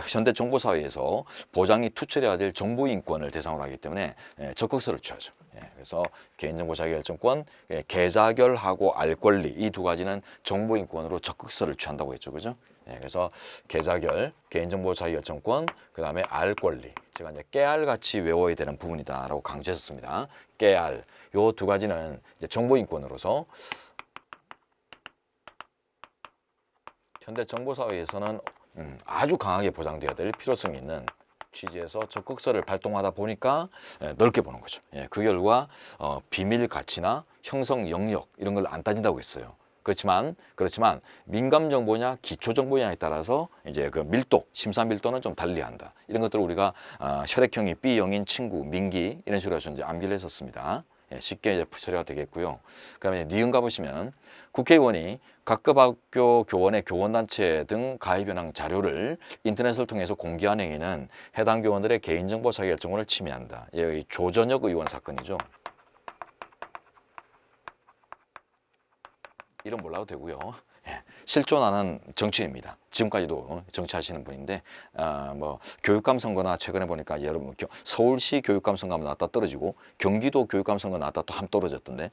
A: 현대 정보 사회에서 보장이 투철해야 될 정보인권을 대상으로 하기 때문에 적극서를 취하죠. 그래서 개인정보 자기결정권, 계자결하고 알 권리 이 두 가지는 정보인권으로 적극서를 취한다고 했죠, 그죠? 그래서 계자결, 개인정보 자기결정권, 그 다음에 알 권리, 제가 이제 깨알같이 외워야 되는 부분이다라고 강조했었습니다. 깨알, 요 두 가지는 이제 정보인권으로서 현대 정보사회에서는 아주 강하게 보장되어야 될 필요성이 있는 취지에서 적극서를 발동하다 보니까 넓게 보는 거죠. 그 결과 비밀 가치나 형성 영역 이런 걸 안 따진다고 했어요. 그렇지만 민감 정보냐 기초 정보냐에 따라서 이제 그 밀도, 심사 밀도는 좀 달리한다. 이런 것들을 우리가 혈액형이 B형인 친구, 민기 이런 식으로 해서 이제 암기를 했었습니다. 쉽게 이제 처리가 되겠고요. 그다음에 니은 가보시면 국회의원이 각급 학교 교원의 교원단체 등 가입 현황 자료를 인터넷을 통해서 공개한 행위는 해당 교원들의 개인정보 자기결정권을 침해한다. 이 조전혁 의원 사건이죠. 이름 몰라도 되고요. 실존하는 정치인입니다. 지금까지도 정치하시는 분인데, 뭐 교육감 선거나 최근에 보니까 여러분 서울시 교육감 선거 하면 나왔다 떨어지고 경기도 교육감 선거 나왔다 또 한 떨어졌던데,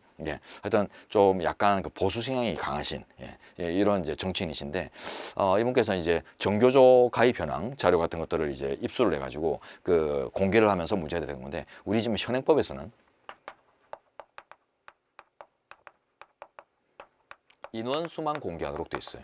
A: 하여튼 좀 약간 그 보수 성향이 강하신 이런 이제 정치인이신데, 이분께서 이제 정교조 가입 현황 자료 같은 것들을 이제 입수를 해가지고 그 공개를 하면서 문제가 된 건데, 우리 지금 현행법에서는 인원수만 공개하도록 돼 있어요.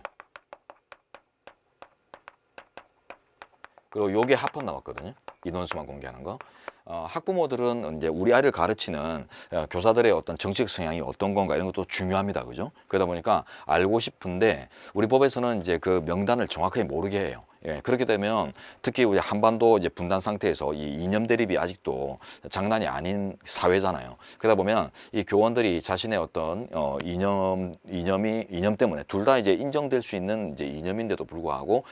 A: 그리고 요게 합헌 나왔거든요. 인원수만 공개하는 거. 학부모들은 이제 우리 아이를 가르치는 교사들의 어떤 정책 성향이 어떤 건가 이런 것도 중요합니다. 그죠? 그러다 보니까 알고 싶은데 우리 법에서는 이제 그 명단을 정확하게 모르게 해요. 예, 그렇게 되면 특히 우리 한반도 이제 분단 상태에서 이 이념 대립이 아직도 장난이 아닌 사회잖아요. 그러다 보면 이 교원들이 자신의 어떤 이념 때문에 둘 다 이제 인정될 수 있는 이제 이념인데도 불구하고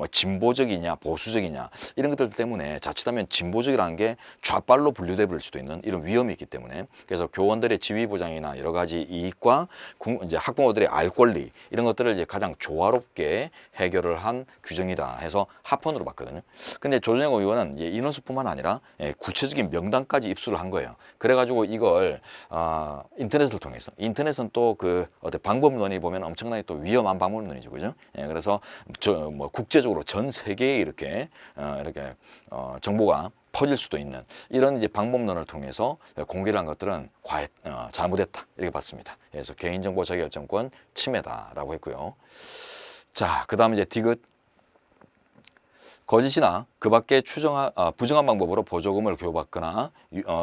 A: 진보적이냐 보수적이냐 이런 것들 때문에 자칫하면 진보적이라는 게 좌빨로 분류돼 버릴 수도 있는 이런 위험이 있기 때문에 그래서 교원들의 지위 보장이나 여러 가지 이익과 이제 학부모들의 알 권리 이런 것들을 이제 가장 조화롭게 해결을 한 규정이다 해서 합헌으로 봤거든요. 근데 조정혁 의원은 이제 인원수뿐만 아니라 구체적인 명단까지 입수를 한 거예요. 그래가지고 이걸 인터넷을 통해서 인터넷은 또 그 어떤 방법론이 보면 엄청나게 또 위험한 방법론이죠, 그죠? 예, 그래서 뭐 국제적으로 전 세계에 이렇게 정보가 퍼질 수도 있는 이런 이제 방법론을 통해서 공개를 한 것들은 잘못했다 이렇게 봤습니다. 그래서 개인정보 자기결정권 침해다라고 했고요. 자, 그다음 이제 디귿 거짓이나 그 밖에 부정한 방법으로 보조금을 교부받거나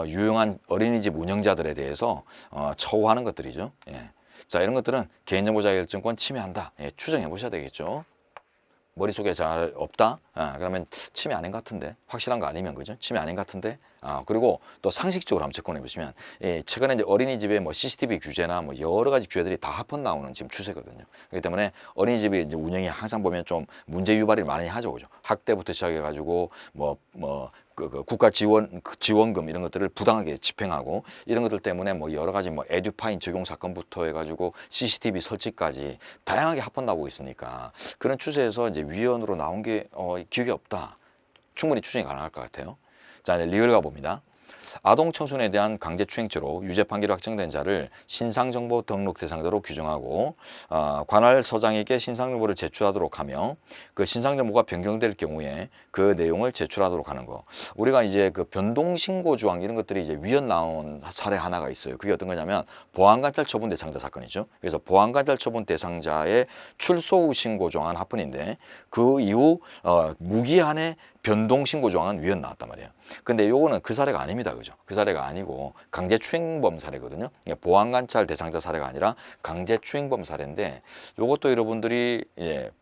A: 유용한 어린이집 운영자들에 대해서 처우하는 것들이죠. 예. 자, 이런 것들은 개인정보 자기결정권 침해한다. 예, 추정해 보셔야 되겠죠. 머릿속에 잘 없다? 그러면 침해 아닌 것 같은데 확실한 거 아니면 그죠? 침해 아닌 것 같은데 그리고 또 상식적으로 한번 접근해 보시면 최근에 이제 어린이집에 뭐 CCTV 규제나 뭐 여러 가지 규제들이 다 합헌 나오는 지금 추세거든요. 그렇기 때문에 어린이집이 이제 운영이 항상 보면 좀 문제 유발을 많이 하죠, 그죠? 학대부터 시작해 가지고 그 국가 지원금 이런 것들을 부당하게 집행하고 이런 것들 때문에 뭐 여러 가지 뭐 에듀파인 적용 사건부터 해가지고 CCTV 설치까지 다양하게 합헌 나오고 있으니까 그런 추세에서 이제 위헌으로 나온 게 기억이 없다. 충분히 추정이 가능할 것 같아요. 자, 이제 리을 가봅니다. 아동 청소년에 대한 강제추행죄로 유죄 판결이 확정된 자를 신상정보 등록 대상자로 규정하고 관할 서장에게 신상정보를 제출하도록 하며 그 신상정보가 변경될 경우에 그 내용을 제출하도록 하는 거. 우리가 이제 그 변동신고 조항 이런 것들이 이제 위헌 나온 사례 하나가 있어요. 그게 어떤 거냐면 보안관찰 처분 대상자 사건이죠. 그래서 보안관찰 처분 대상자의 출소 후 신고 조항은 합헌인데 그 이후 무기한의 변동신고 조항은 위헌 나왔단 말이에요. 근데 요거는 그 사례가 아닙니다. 그죠? 그 사례가 아니고 강제추행범 사례거든요. 보안관찰 대상자 사례가 아니라 강제추행범 사례인데 요것도 여러분들이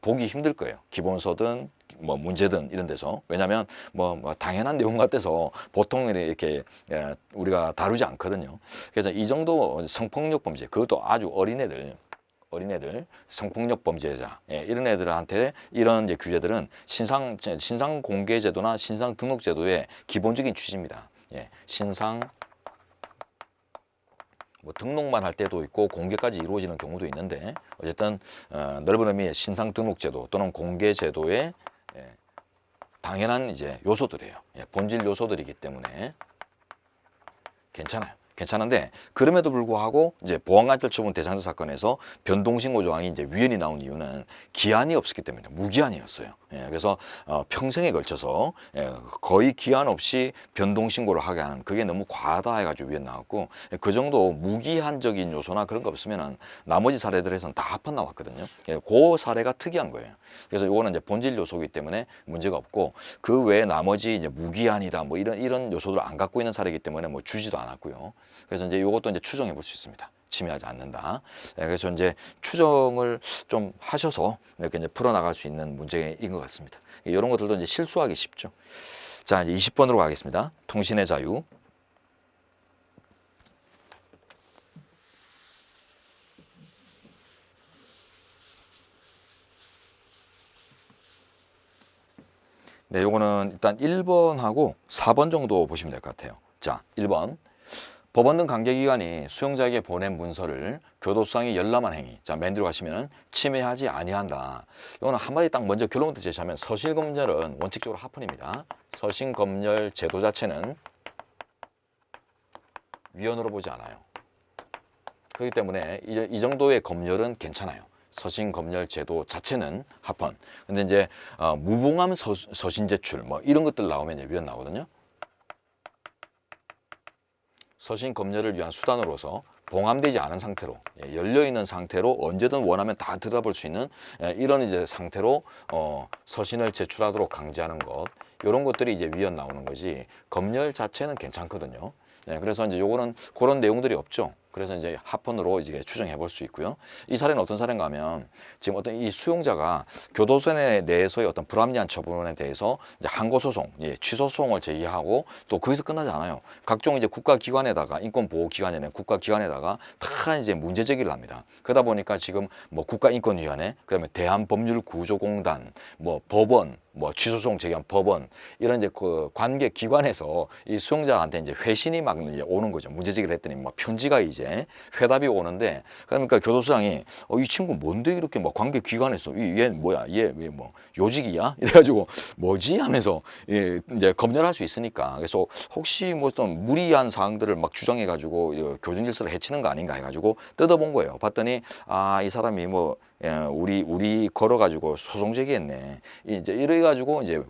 A: 보기 힘들 거예요. 기본서든 뭐 문제든 이런 데서. 왜냐하면 뭐 당연한 내용 같아서 보통 이렇게 우리가 다루지 않거든요. 그래서 이 정도 성폭력 범죄, 그것도 아주 어린애들 성폭력 범죄자 이런 애들한테 이런 이제 규제들은 신상 공개 제도나 신상 등록 제도의 기본적인 취지입니다. 신상 뭐 등록만 할 때도 있고 공개까지 이루어지는 경우도 있는데 어쨌든 넓은 의미의 신상 등록 제도 또는 공개 제도의 당연한 이제 요소들이에요. 본질 요소들이기 때문에 괜찮은데 그럼에도 불구하고 이제 보안관찰 처분 대상자 사건에서 변동신고 조항이 이제 위헌이 나온 이유는 기한이 없었기 때문에 무기한이었어요. 그래서 평생에 걸쳐서 거의 기한 없이 변동신고를 하게 하는 그게 너무 과하다 해가지고 위헌 나왔고 그 정도 무기한적인 요소나 그런 거 없으면은 나머지 사례들에서는 다 합헌 나왔거든요. 그 사례가 특이한 거예요. 그래서 이거는 이제 본질 요소이기 때문에 문제가 없고 그 외에 나머지 이제 무기한이다 뭐 이런 요소들을 안 갖고 있는 사례이기 때문에 뭐 주지도 않았고요. 그래서 이제 이것도 이제 추정해 볼 수 있습니다. 침해하지 않는다. 그래서 이제 추정을 좀 하셔서 이렇게 이제 풀어나갈 수 있는 문제인 것 같습니다. 이런 것들도 이제 실수하기 쉽죠. 자, 이제 20번으로 가겠습니다. 통신의 자유. 네, 요거는 일단 1번하고 4번 정도 보시면 될 것 같아요. 자, 1번. 법원 등 관계기관이 수용자에게 보낸 문서를 교도소장이 열람한 행위. 자, 맨 뒤로 가시면은 침해하지 아니한다. 이거는 한마디 딱 먼저 결론부터 제시하면 서실검열은 원칙적으로 합헌입니다. 서신검열 제도 자체는 위헌으로 보지 않아요. 그렇기 때문에 이 정도의 검열은 괜찮아요. 서신검열 제도 자체는 합헌. 근데 이제 무봉함 서신 제출 뭐 이런 것들 나오면 이제 위헌 나오거든요. 서신 검열을 위한 수단으로서 봉함되지 않은 상태로 열려있는 상태로 언제든 원하면 다 들어볼 수 있는 이런 이제 상태로 서신을 제출하도록 강제하는 것 이런 것들이 이제 위헌 나오는 거지 검열 자체는 괜찮거든요. 그래서 이제 요거는 그런 내용들이 없죠. 그래서 이제 합헌으로 이제 추정해 볼 수 있고요. 이 사례는 어떤 사례인가 하면 지금 어떤 이 수용자가 교도소 내에서의 어떤 불합리한 처분에 대해서 이제 항고 소송, 예, 취소 소송을 제기하고 또 거기서 끝나지 않아요. 각종 이제 국가기관에다가 인권보호기관이나 국가기관에다가 다 이제 문제 제기를 합니다. 그러다 보니까 지금 뭐 국가인권위원회, 그다음에 대한법률구조공단, 뭐 법원, 뭐 취소소송 제기한 법원 이런 이제 그 관계 기관에서 이 수용자한테 이제 회신이 막 이제 오는 거죠. 문제 제기를 했더니 뭐 편지가 이제 회답이 오는데 그러니까 교도소장이 이 친구 뭔데 이렇게 뭐 관계 기관에서 얘 뭐야 얘 왜 뭐 요직이야 이래가지고 뭐지 하면서 예, 이제 검열할 수 있으니까 그래서 혹시 뭐 어떤 무리한 사항들을 막 주장해가지고 교정 질서를 해치는 거 아닌가 해가지고 뜯어본 거예요. 봤더니 이 사람이 뭐 예, 우리 걸어가지고 소송 제기했네. 이제 이래가지고 이제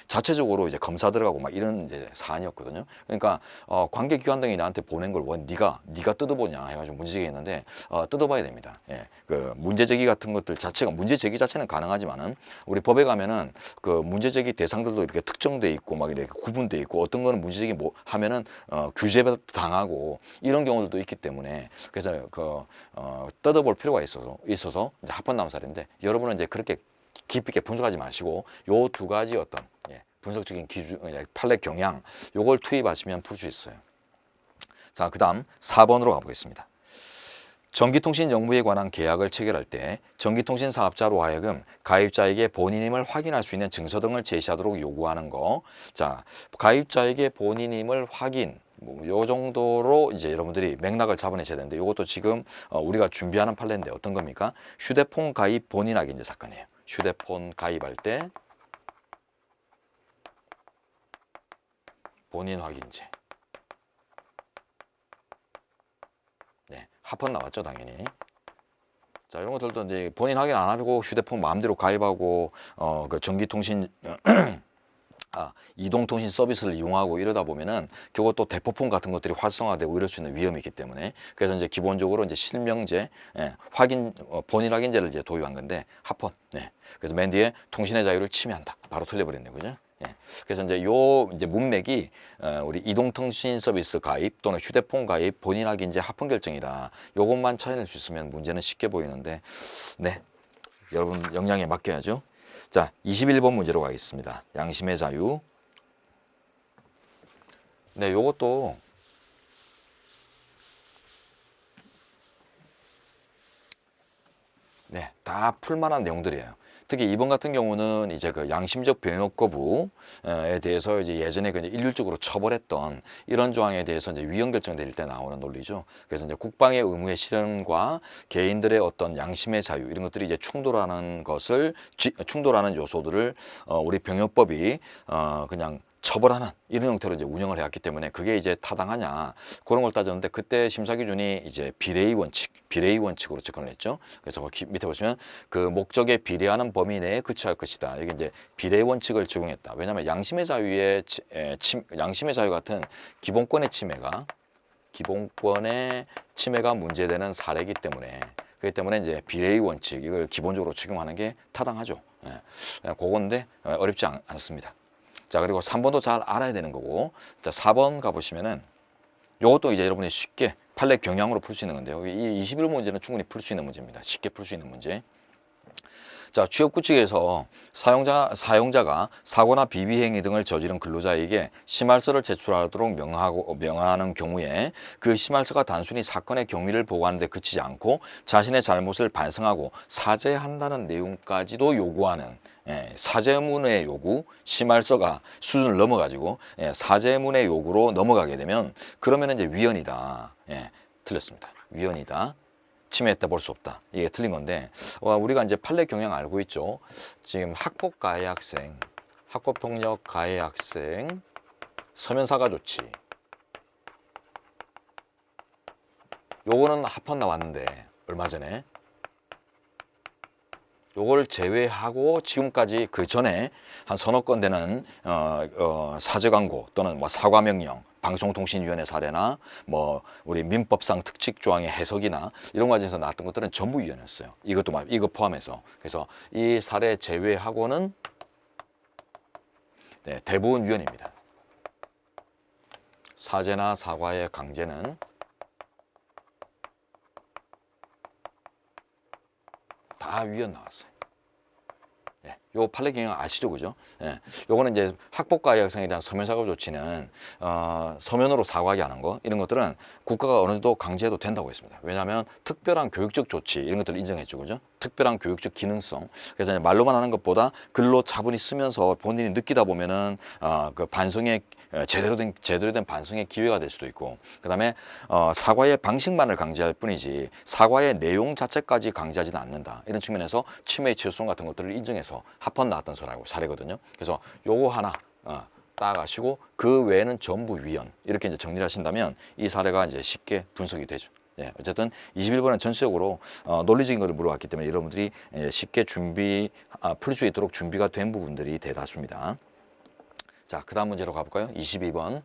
A: 자체적으로 이제 검사 들어가고 막 이런 이제 사안이었거든요. 그러니까 관계기관 등이 나한테 보낸 걸 왜 네가 뜯어보냐 해가지고 문제 제기했는데 뜯어봐야 됩니다. 예, 그 문제 제기 같은 것들 자체가 문제 제기 자체는 가능하지만은 우리 법에 가면은 그 문제 제기 대상들도 이렇게 특정돼 있고 막 이렇게 구분돼 있고 어떤 거는 문제 제기 뭐 하면은 규제 당하고 이런 경우들도 있기 때문에 그래서 뜯어볼 필요가 있어서 이제 합헌 남살인데 여러분은 이제 그렇게 깊이 있게 분석하지 마시고 요 두 가지 어떤 분석적인 기준 판례 경향 요걸 투입하시면 풀 수 있어요. 자, 그다음 4번으로 가보겠습니다. 전기통신 영무에 관한 계약을 체결할 때 전기통신 사업자로 하여금 가입자에게 본인임을 확인할 수 있는 증서 등을 제시하도록 요구하는 거. 자, 가입자에게 본인임을 확인. 요 정도로 이제 여러분들이 맥락을 잡아내셔야 되는데 이것도 지금 우리가 준비하는 판례인데 어떤 겁니까? 휴대폰 가입 본인 확인제 사건이에요. 휴대폰 가입할 때 본인 확인제. 네, 합헌 나왔죠, 당연히. 자, 이런 것들도 이제 본인 확인 안 하고 휴대폰 마음대로 가입하고 그 전기통신 이동통신 서비스를 이용하고 이러다 보면은 결국 또 대포폰 같은 것들이 활성화되고 이럴 수 있는 위험이 있기 때문에 그래서 이제 기본적으로 이제 실명제 확인 본인 확인제를 이제 도입한 건데 합헌. 네. 그래서 맨 뒤에 통신의 자유를 침해한다. 바로 틀려버렸네요, 그죠? 예. 그래서 이제 문맥이 우리 이동통신 서비스 가입 또는 휴대폰 가입 본인 확인제 합헌 결정이다. 요것만 찾아낼 수 있으면 문제는 쉽게 보이는데, 네, 여러분 역량에 맡겨야죠. 자, 21번 문제로 가겠습니다. 양심의 자유. 네, 요것도 네, 다 풀만한 내용들이에요. 특히 이번 같은 경우는 이제 그 양심적 병역 거부에 대해서 이제 예전에 그냥 일률적으로 처벌했던 이런 조항에 대해서 이제 위헌 결정 내릴 때 나오는 논리죠. 그래서 이제 국방의 의무의 실현과 개인들의 어떤 양심의 자유 이런 것들이 이제 충돌하는 요소들을 우리 병역법이 그냥 처벌하는 이런 형태로 이제 운영을 해왔기 때문에 그게 이제 타당하냐 그런 걸 따졌는데 그때 심사 기준이 이제 비례의 원칙으로 접근을 했죠. 그래서 밑에 보시면 그 목적에 비례하는 범위 내에 그치할 것이다. 이게 이제 비례의 원칙을 적용했다. 왜냐하면 양심의 자유 같은 기본권의 침해가 문제되는 사례이기 때문에 그렇기 때문에 이제 비례의 원칙 이걸 기본적으로 적용하는 게 타당하죠. 그건데 어렵지 않습니다. 자, 그리고 3번도 잘 알아야 되는 거고, 자, 4번 가보시면은 이것도 이제 여러분이 쉽게 판례 경향으로 풀 수 있는 건데요. 이 21번 문제는 충분히 풀 수 있는 문제입니다. 쉽게 풀 수 있는 문제. 자, 취업규칙에서 사용자가 사고나 비비행위 등을 저지른 근로자에게 심할서를 제출하도록 명하는 경우에 그 심할서가 단순히 사건의 경위를 보고하는 데 그치지 않고 자신의 잘못을 반성하고 사죄한다는 내용까지도 요구하는 사죄문의 요구, 심할서가 수준을 넘어가지고 사죄문의 요구로 넘어가게 되면 그러면 이제 위헌이다. 틀렸습니다. 위헌이다. 침해했다 볼 수 없다. 이게 틀린 건데 우리가 이제 판례 경향 알고 있죠. 지금 학폭 가해 학생, 학교폭력 가해 학생, 서면 사과 조치. 요거는 합헌 나왔는데 얼마 전에 요걸 제외하고 지금까지 그 전에 한 서너 건 되는 사죄 광고 또는 뭐 사과 명령, 방송통신위원회 사례나 뭐 우리 민법상 특칙 조항의 해석이나 이런 과정에서 나왔던 것들은 전부 위헌이었어요. 이거 포함해서. 그래서 이 사례 제외하고는 대부분 위헌입니다. 사죄나 사과의 강제는 다 위헌 나왔어요. 예, 요 판례 경영 아시죠, 그죠? 예, 요거는 이제 학폭가해 학생에 대한 서면 사과 조치는 서면으로 사과하게 하는 거 이런 것들은 국가가 어느 정도 강제해도 된다고 했습니다. 왜냐하면 특별한 교육적 조치 이런 것들을 인정했죠, 그죠? 특별한 교육적 기능성. 그래서 이제 말로만 하는 것보다 글로 차분히 쓰면서 본인이 느끼다 보면은 그 반성의 제대로 된 반성의 기회가 될 수도 있고, 그다음에 사과의 방식만을 강제할 뿐이지 사과의 내용 자체까지 강제하지는 않는다. 이런 측면에서 치매의 최소성 같은 것들을 인정해서 합헌 나왔던 사례거든요. 그래서 요거 하나 따가시고 그 외에는 전부 위헌 이렇게 이제 정리를 하신다면 이 사례가 이제 쉽게 분석이 되죠. 예, 어쨌든 21번은 전체적으로 논리적인 것을 물어봤기 때문에 여러분들이 쉽게 풀 수 있도록 준비가 된 부분들이 대다수입니다. 자, 그 다음 문제로 가볼까요? 22번.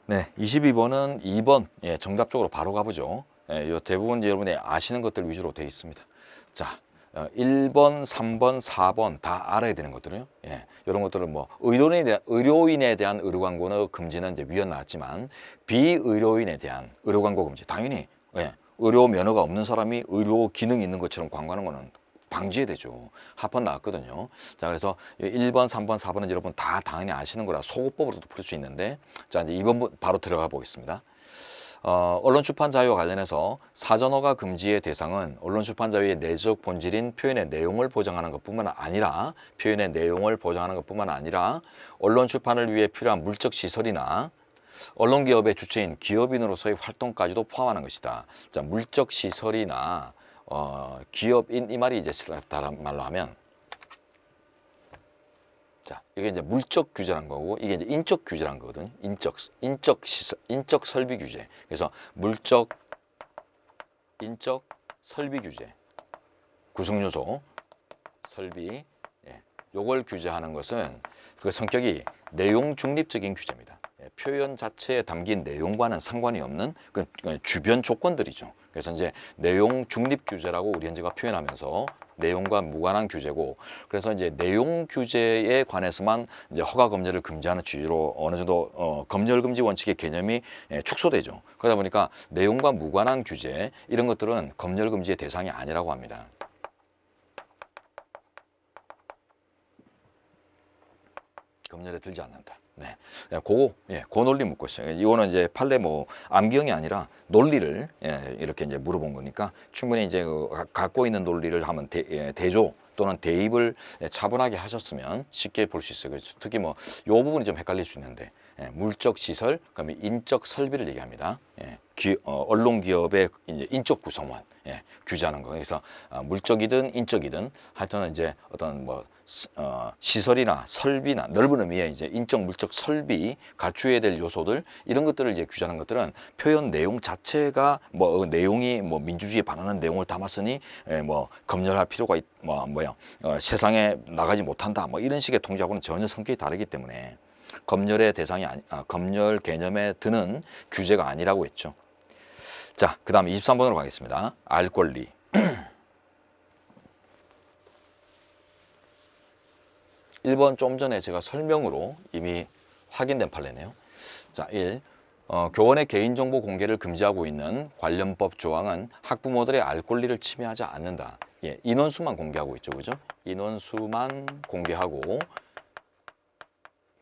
A: 네, 22번은 2번 정답 쪽으로 바로 가보죠. 요 대부분 여러분이 아시는 것들 위주로 되어 있습니다. 자, 1번, 3번, 4번 다 알아야 되는 것들은요. 이런 것들은 뭐 의료인에 대한 의료 광고는 금지는 이제 위헌 나왔지만 비의료인에 대한 의료 광고 금지 당연히 의료 면허가 없는 사람이 의료 기능 있는 것처럼 광고하는 거는 방지해야 되죠. 합헌 나왔거든요. 자, 그래서 1번, 3번, 4번은 여러분 다 당연히 아시는 거라 소거법으로도 풀 수 있는데, 자, 이제 2번 바로 들어가 보겠습니다. 언론 출판 자유와 관련해서 사전허가 금지의 대상은 언론 출판 자유의 내적 본질인 표현의 내용을 보장하는 것뿐만 아니라 언론 출판을 위해 필요한 물적 시설이나 언론 기업의 주체인 기업인으로서의 활동까지도 포함하는 것이다. 자, 물적 시설이나 기업인 이 말이 이제 다른 말로 하면, 자, 이게 이제 물적 규제라는 거고 이게 이제 인적 규제라는 거거든요. 인적 시설, 인적 설비 규제. 그래서 물적, 인적 설비 규제, 구성 요소, 설비, 요걸 규제하는 것은 그 성격이 내용 중립적인 규제입니다. 표현 자체에 담긴 내용과는 상관이 없는 그 주변 조건들이죠. 그래서 이제 내용 중립 규제라고 우리 현재가 표현하면서 내용과 무관한 규제고, 그래서 이제 내용 규제에 관해서만 이제 허가 검열을 금지하는 취지로 어느 정도 검열 금지 원칙의 개념이 축소되죠. 그러다 보니까 내용과 무관한 규제 이런 것들은 검열 금지의 대상이 아니라고 합니다. 검열에 들지 않는다. 네, 그 논리 묻고 있어요. 이거는 이제 판례 뭐 암기형이 아니라 논리를 이렇게 이제 물어본 거니까 충분히 이제 갖고 있는 논리를 하면 대조 또는 대입을 차분하게 하셨으면 쉽게 볼 수 있어요. 그래서 특히 뭐 요 부분이 좀 헷갈릴 수 있는데 물적 시설, 그다음에 인적 설비를 얘기합니다. 언론 기업의 이제 인적 구성원 규제하는 거. 그래서 물적이든 인적이든 하여튼 이제 어떤 뭐 시설이나 설비나 넓은 의미의 이제 인적 물적 설비 갖추어야 될 요소들 이런 것들을 이제 규제하는 것들은 표현 내용 자체가 뭐 내용이 뭐 민주주의에 반하는 내용을 담았으니 뭐 검열할 필요가 세상에 나가지 못한다 뭐 이런 식의 통제하고는 전혀 성격이 다르기 때문에 검열의 대상이 검열 개념에 드는 규제가 아니라고 했죠. 자, 그 다음 23번으로 가겠습니다. 알 권리. 1번 좀 전에 제가 설명으로 이미 확인된 판례네요. 자, 1. 교원의 개인정보 공개를 금지하고 있는 관련법 조항은 학부모들의 알 권리를 침해하지 않는다. 인원수만 공개하고 있죠. 그죠? 인원수만 공개하고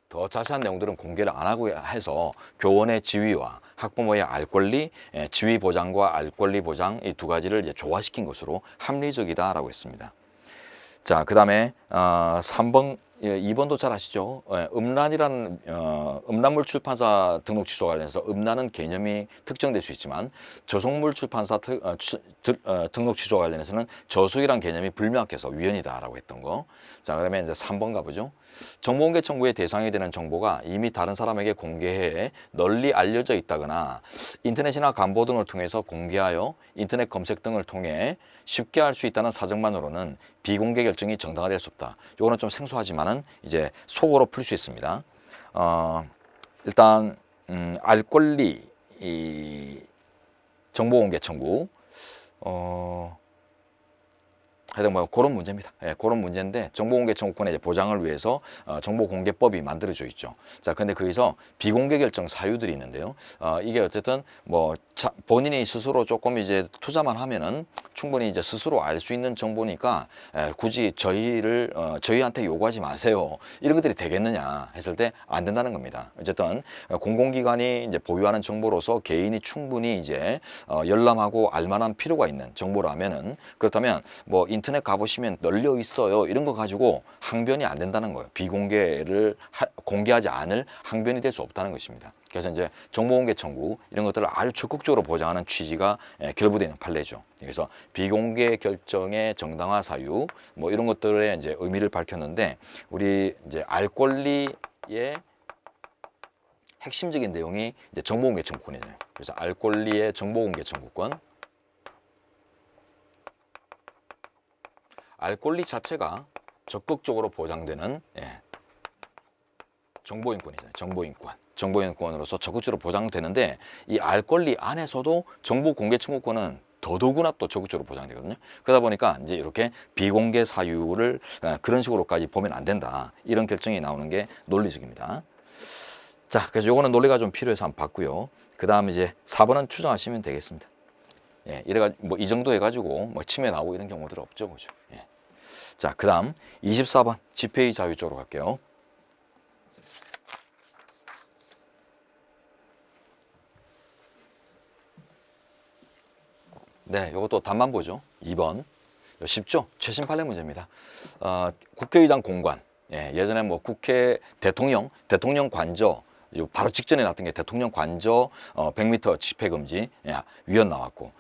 A: 더 자세한 내용들은 공개를 안 하고 해서 교원의 지위와 학부모의 알 권리, 지위 보장과 알 권리 보장 이 두 가지를 이제 조화시킨 것으로 합리적이다라고 했습니다. 자, 그 다음에 3번, 2번도 잘 아시죠? 음란이라는 음란물 출판사 등록 취소와 관련해서 음란은 개념이 특정될 수 있지만 저속물 출판사 등록 취소와 관련해서는 저속이란 개념이 불명확해서 위헌이다라고 했던 거. 자, 그다음에 이제 3번 가보죠. 정보공개 청구의 대상이 되는 정보가 이미 다른 사람에게 공개해 널리 알려져 있다거나 인터넷이나 간보 등을 통해서 공개하여 인터넷 검색 등을 통해 쉽게 할 수 있다는 사정만으로는 비공개 결정이 정당화될 수 없다. 이거는 좀 생소하지만은 이제 속어로 풀 수 있습니다. 일단 알 권리 정보공개 청구 하여튼 뭐 그런 문제입니다. 예, 그런 문제인데 정보공개 청구권의 이제 보장을 위해서 정보공개법이 만들어져 있죠. 자, 근데 거기서 비공개 결정 사유들이 있는데요. 이게 어쨌든 뭐 본인이 스스로 조금 이제 투자만 하면은 충분히 이제 스스로 알 수 있는 정보니까 굳이 저희한테 요구하지 마세요. 이런 것들이 되겠느냐 했을 때 안 된다는 겁니다. 어쨌든 공공기관이 이제 보유하는 정보로서 개인이 충분히 이제 열람하고 알만한 필요가 있는 정보라면은, 그렇다면 뭐 인터넷 가보시면 널려 있어요 이런 거 가지고 항변이 안 된다는 거예요. 비공개를 공개하지 않을 항변이 될 수 없다는 것입니다. 그래서 이제 정보공개 청구 이런 것들을 아주 적극적으로 보장하는 취지가 결부되어 있는 판례죠. 그래서 비공개 결정의 정당화 사유 뭐 이런 것들의 이제 의미를 밝혔는데, 우리 이제 알 권리의 핵심적인 내용이 이제 정보공개 청구권이잖아요. 그래서 알 권리의 정보공개 청구권. 알 권리 자체가 적극적으로 보장되는 정보인권이잖아요. 정보인권으로서 적극적으로 보장되는데, 이 알 권리 안에서도 정보공개 청구권은 더더구나 또 적극적으로 보장되거든요. 그러다 보니까 이제 이렇게 비공개 사유를 그런 식으로까지 보면 안 된다. 이런 결정이 나오는 게 논리적입니다. 자, 그래서 요거는 논리가 좀 필요해서 한번 봤고요. 그 다음에 이제 4번은 추정하시면 되겠습니다. 예, 이래가 뭐 이 정도 해가지고 뭐 침해 나오고 이런 경우들 없죠, 그죠? 예. 자, 그 다음 24번 집회의 자유 쪽으로 갈게요. 네, 요것도 답만 보죠. 2번. 쉽죠? 최신 판례 문제입니다. 국회의장 공관. 예전에 뭐 국회 대통령 관저, 바로 직전에 나왔던 게 대통령 관저 100m 집회 금지 위헌 나왔고,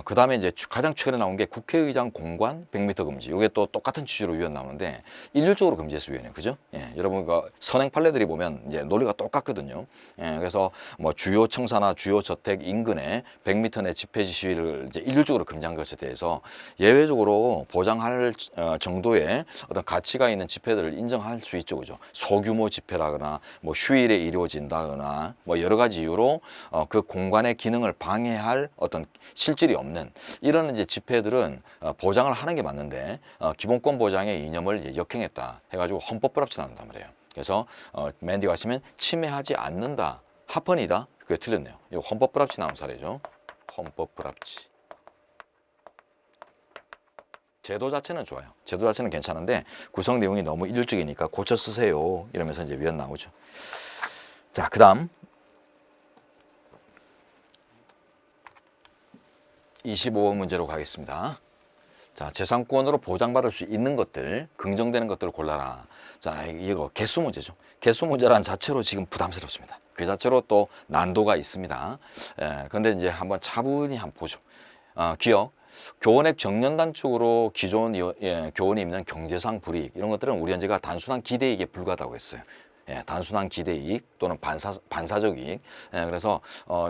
A: 그 다음에 이제 가장 최근에 나온 게 국회의장 공관 100m 금지. 이게 또 똑같은 취지로 위헌 나오는데 일률적으로 금지해서 위헌이에요, 그죠? 여러분 그 선행 판례들이 보면 이제 논리가 똑같거든요. 그래서 뭐 주요 청사나 주요 저택 인근에 100m 내 집회 시위를 이제 일률적으로 금지한 것에 대해서 예외적으로 보장할 정도의 어떤 가치가 있는 집회들을 인정할 수 있죠, 그죠? 소규모 집회라거나 뭐 휴일에 이루어진다거나 뭐 여러 가지 이유로 그 공간의 기능을 방해할 어떤 실질이 없는 이런 이제 집회들은 보장을 하는 게 맞는데, 기본권 보장의 이념을 이제 역행했다 해가지고 헌법 불합치 나온단 말이에요. 그래서 맨 뒤에 가시면 침해하지 않는다, 합헌이다, 그게 틀렸네요. 이거 헌법 불합치 나온 사례죠. 헌법 불합치. 제도 자체는 좋아요. 제도 자체는 괜찮은데 구성 내용이 너무 일률적이니까 고쳐 쓰세요 이러면서 이제 위헌 나오죠. 자, 그 다음 25번 문제로 가겠습니다. 자, 재산권으로 보장받을 수 있는 것들, 긍정되는 것들을 골라라. 자, 이거 개수 문제죠. 개수 문제란 자체로 지금 부담스럽습니다. 그 자체로 또 난도가 있습니다. 그런데 이제 한번 차분히 한번 보죠. 기억. 교원액 정년단축으로 기존 교원이 입는 경제상 불이익 이런 것들은 우리 현재가 단순한 기대이익에 불과하다고 했어요. 단순한 기대이익 또는 반사적 이익. 그래서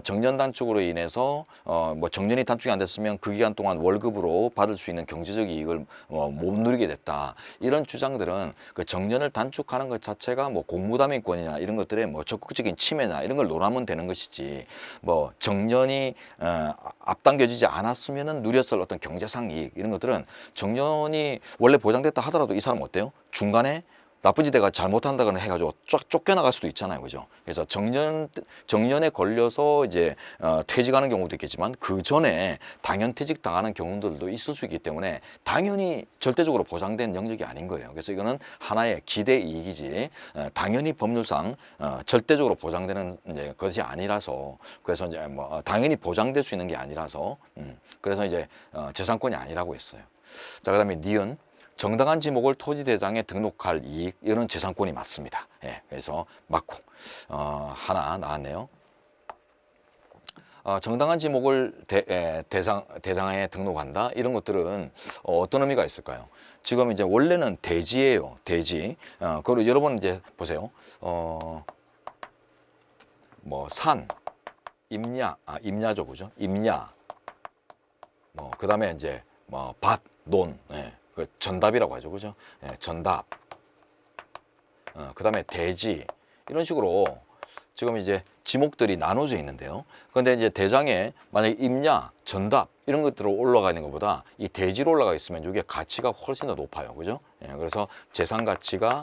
A: 정년 단축으로 인해서 뭐 정년이 단축이 안 됐으면 그 기간 동안 월급으로 받을 수 있는 경제적 이익을 못 누리게 됐다. 이런 주장들은 그 정년을 단축하는 것 자체가 뭐 공무담인권이나 이런 것들의 뭐 적극적인 침해나 이런 걸 논하면 되는 것이지, 뭐 정년이 앞당겨지지 않았으면은 누렸을 어떤 경제상 이익 이런 것들은 정년이 원래 보장됐다 하더라도 이 사람 어때요? 중간에 나쁜 짓대가 잘못한다거나 해가지고 쫓겨나갈 수도 있잖아요, 그죠? 그래서 정년에 걸려서 이제 퇴직하는 경우도 있겠지만 그 전에 당연퇴직 당하는 경우들도 있을 수 있기 때문에 당연히 절대적으로 보장된 영역이 아닌 거예요. 그래서 이거는 하나의 기대 이익이지 당연히 법률상 절대적으로 보장되는 이제 것이 아니라서, 그래서 이제 뭐 당연히 보장될 수 있는 게 아니라서 그래서 이제 재산권이 아니라고 했어요. 자, 그다음에 니은. 정당한 지목을 토지대장에 등록할 이익, 이런 재산권이 맞습니다. 그래서 맞고 하나 나왔네요. 정당한 지목을 대장에 등록한다, 이런 것들은 어떤 의미가 있을까요? 지금 이제 원래는 대지예요, 대지. 그리고 여러분 이제 보세요. 뭐 산, 임야, 임야죠, 그죠? 임야. 뭐 그다음에 이제 뭐 밭, 논. 그 전답이라고 하죠, 그죠? 전답. 그 다음에 대지. 이런 식으로 지금 이제 지목들이 나눠져 있는데요. 그런데 이제 대장에 만약에 임야, 전답 이런 것들로 올라가 있는 것보다 이 대지로 올라가 있으면 이게 가치가 훨씬 더 높아요. 그죠? 예, 그래서 재산 가치가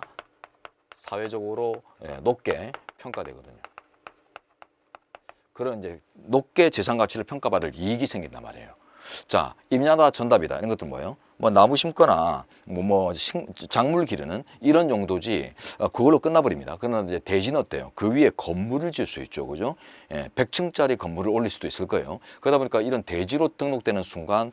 A: 사회적으로 높게 평가되거든요. 그런 이제 높게 재산 가치를 평가받을 이익이 생긴단 말이에요. 자, 임야다 전답이다 이런 것들 뭐예요? 뭐 나무 심거나 작물 기르는 이런 용도지 그걸로 끝나버립니다. 그러나 이제 대지는 어때요? 그 위에 건물을 지을 수 있죠, 그죠? 100층짜리 건물을 올릴 수도 있을 거예요. 그러다 보니까 이런 대지로 등록되는 순간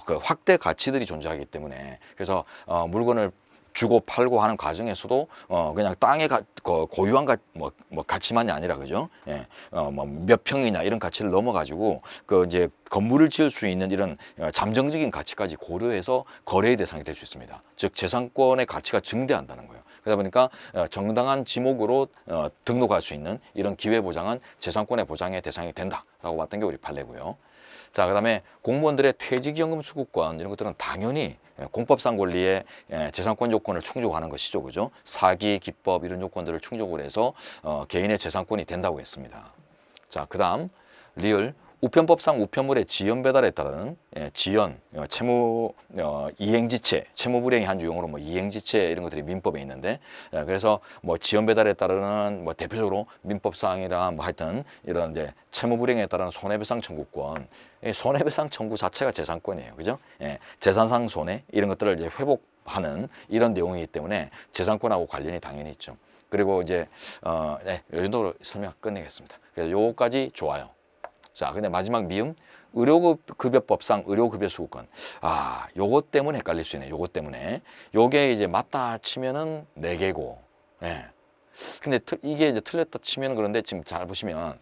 A: 그 확대 가치들이 존재하기 때문에 그래서 물건을 주고 팔고 하는 과정에서도 그냥 땅의 고유한 가치만이 아니라 그죠? 뭐 몇 평이냐 이런 가치를 넘어가지고 그 이제 건물을 지을 수 있는 이런 잠정적인 가치까지 고려해서 거래의 대상이 될 수 있습니다. 즉 재산권의 가치가 증대한다는 거예요. 그러다 보니까 정당한 지목으로 등록할 수 있는 이런 기회 보장은 재산권의 보장의 대상이 된다라고 봤던 게 우리 판례고요. 자, 그다음에 공무원들의 퇴직연금 수급권 이런 것들은 당연히 공법상 권리의 재산권 요건을 충족하는 것이죠, 그죠? 사기, 기법 이런 요건들을 충족을 해서 개인의 재산권이 된다고 했습니다. 자, 그다음 리을 우편법상 우편물의 지연 배달에 따른 지연, 채무 이행지체, 채무 불이행의 한 유형으로 뭐 이행지체 이런 것들이 민법에 있는데 그래서 뭐 지연 배달에 따르는 뭐 대표적으로 민법상이나 뭐 하여튼 이런 이제 채무 불이행에 따른 손해배상 청구권, 손해배상 청구 자체가 재산권이에요, 그죠? 재산상 손해 이런 것들을 이제 회복하는 이런 내용이기 때문에 재산권하고 관련이 당연히 있죠. 그리고 이제 이 정도로 설명 끝내겠습니다. 그래서 요거까지 좋아요. 자, 근데 마지막 미음 의료급여법상 의료급여수급권. 아, 요것 때문에 헷갈릴 수 있네. 요것 때문에. 요게 이제 맞다 치면은 4개고. 예. 근데 이게 이제 틀렸다 치면 그런데 지금 잘 보시면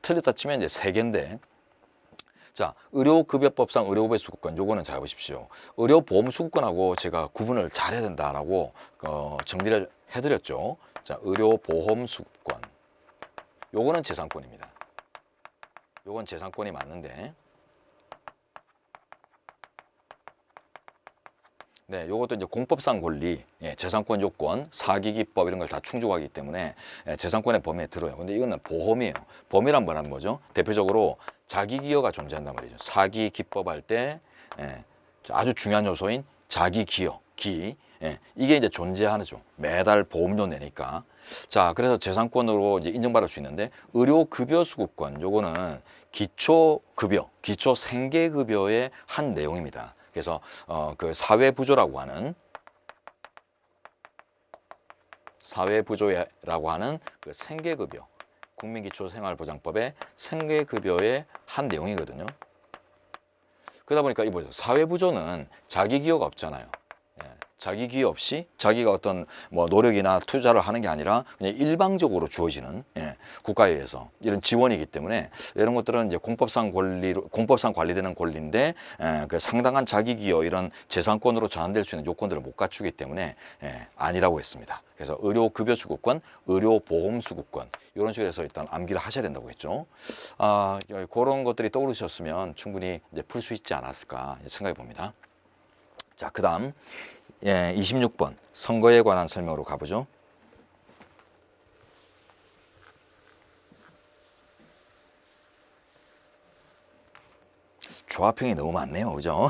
A: 틀렸다 치면 이제 3개인데. 자, 의료급여법상 의료급여수급권 요거는 잘 보십시오. 의료보험수급권하고 제가 구분을 잘 해야 된다라고 정리를 해드렸죠. 자, 의료보험수급권. 요거는 재산권입니다. 요건 재산권이 맞는데 네, 요것도 이제 공법상 권리, 재산권 요건, 사기기법 이런 걸 다 충족하기 때문에 재산권의 범위에 들어요. 근데 이거는 보험이에요. 범위란 말은 뭐죠? 대표적으로 자기기여가 존재한단 말이죠. 사기기법 할 때 아주 중요한 요소인 자기기여, 이게 이제 존재하죠. 매달 보험료 내니까. 자, 그래서 재산권으로 이제 인정받을 수 있는데 의료급여수급권 요거는 기초급여, 기초생계급여의 한 내용입니다. 그래서 그 사회부조라고 하는 그 생계급여, 국민기초생활보장법의 생계급여의 한 내용이거든요. 그러다 보니까 이 뭐죠? 사회부조는 자기 기여가 없잖아요. 자기 기여 없이 자기가 어떤 뭐 노력이나 투자를 하는 게 아니라 그냥 일방적으로 주어지는 국가에 의해서 이런 지원이기 때문에 이런 것들은 이제 공법상 관리되는 권리인데 그 상당한 자기 기여 이런 재산권으로 전환될 수 있는 요건들을 못 갖추기 때문에 아니라고 했습니다. 그래서 의료급여수급권, 의료보험수급권 이런 식으로 해서 일단 암기를 하셔야 된다고 했죠. 그런 것들이 떠오르셨으면 충분히 이제 풀 수 있지 않았을까 생각해 봅니다. 자, 그다음 26번 선거에 관한 설명으로 가보죠. 조합형이 너무 많네요, 그죠?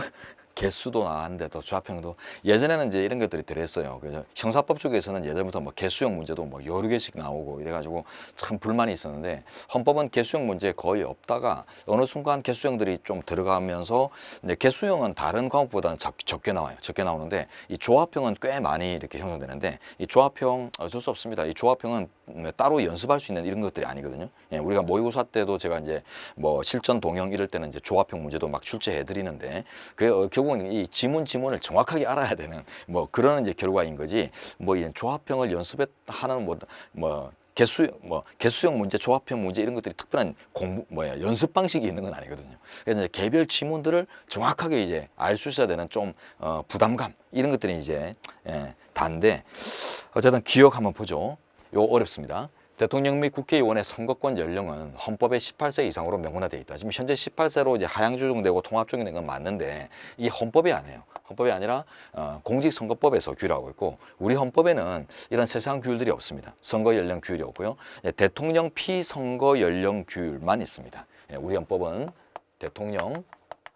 A: 개수도 나왔는데도 조합형도 예전에는 이제 이런 것들이 들었어요. 그래서 형사법 쪽에서는 예전부터 뭐 개수형 문제도 뭐 여러 개씩 나오고 이래가지고 참 불만이 있었는데 헌법은 개수형 문제 거의 없다가 어느 순간 개수형들이 좀 들어가면서 이제 개수형은 다른 과목보다는 적게 나와요. 적게 나오는데 이 조합형은 꽤 많이 이렇게 형성되는데 이 조합형 어쩔 수 없습니다. 이 조합형은 따로 연습할 수 있는 이런 것들이 아니거든요. 우리가 모의고사 때도 제가 이제 뭐 실전 동형 이럴 때는 이제 조합형 문제도 막 출제해 드리는데 그게 결국은 이 지문을 정확하게 알아야 되는 뭐 그런 이제 결과인 거지 뭐 이 조합형을 연습하는 개수형 문제, 조합형 문제 이런 것들이 특별한 연습 방식이 있는 건 아니거든요. 그래서 이제 개별 지문들을 정확하게 이제 알 수 있어야 되는 좀 부담감 이런 것들이 이제 다인데 어쨌든 기억 한번 보죠. 이거 어렵습니다. 대통령 및 국회의원의 선거권 연령은 헌법에 18세 이상으로 명문화되어 있다. 지금 현재 18세로 이제 하향 조정되고 통합 적용된 건 맞는데 이게 헌법이 아니에요. 헌법이 아니라 공직선거법에서 규율하고 있고, 우리 헌법에는 이런 세세한 규율들이 없습니다. 선거 연령 규율이 없고요. 대통령 피선거 연령 규율만 있습니다. 우리 헌법은 대통령,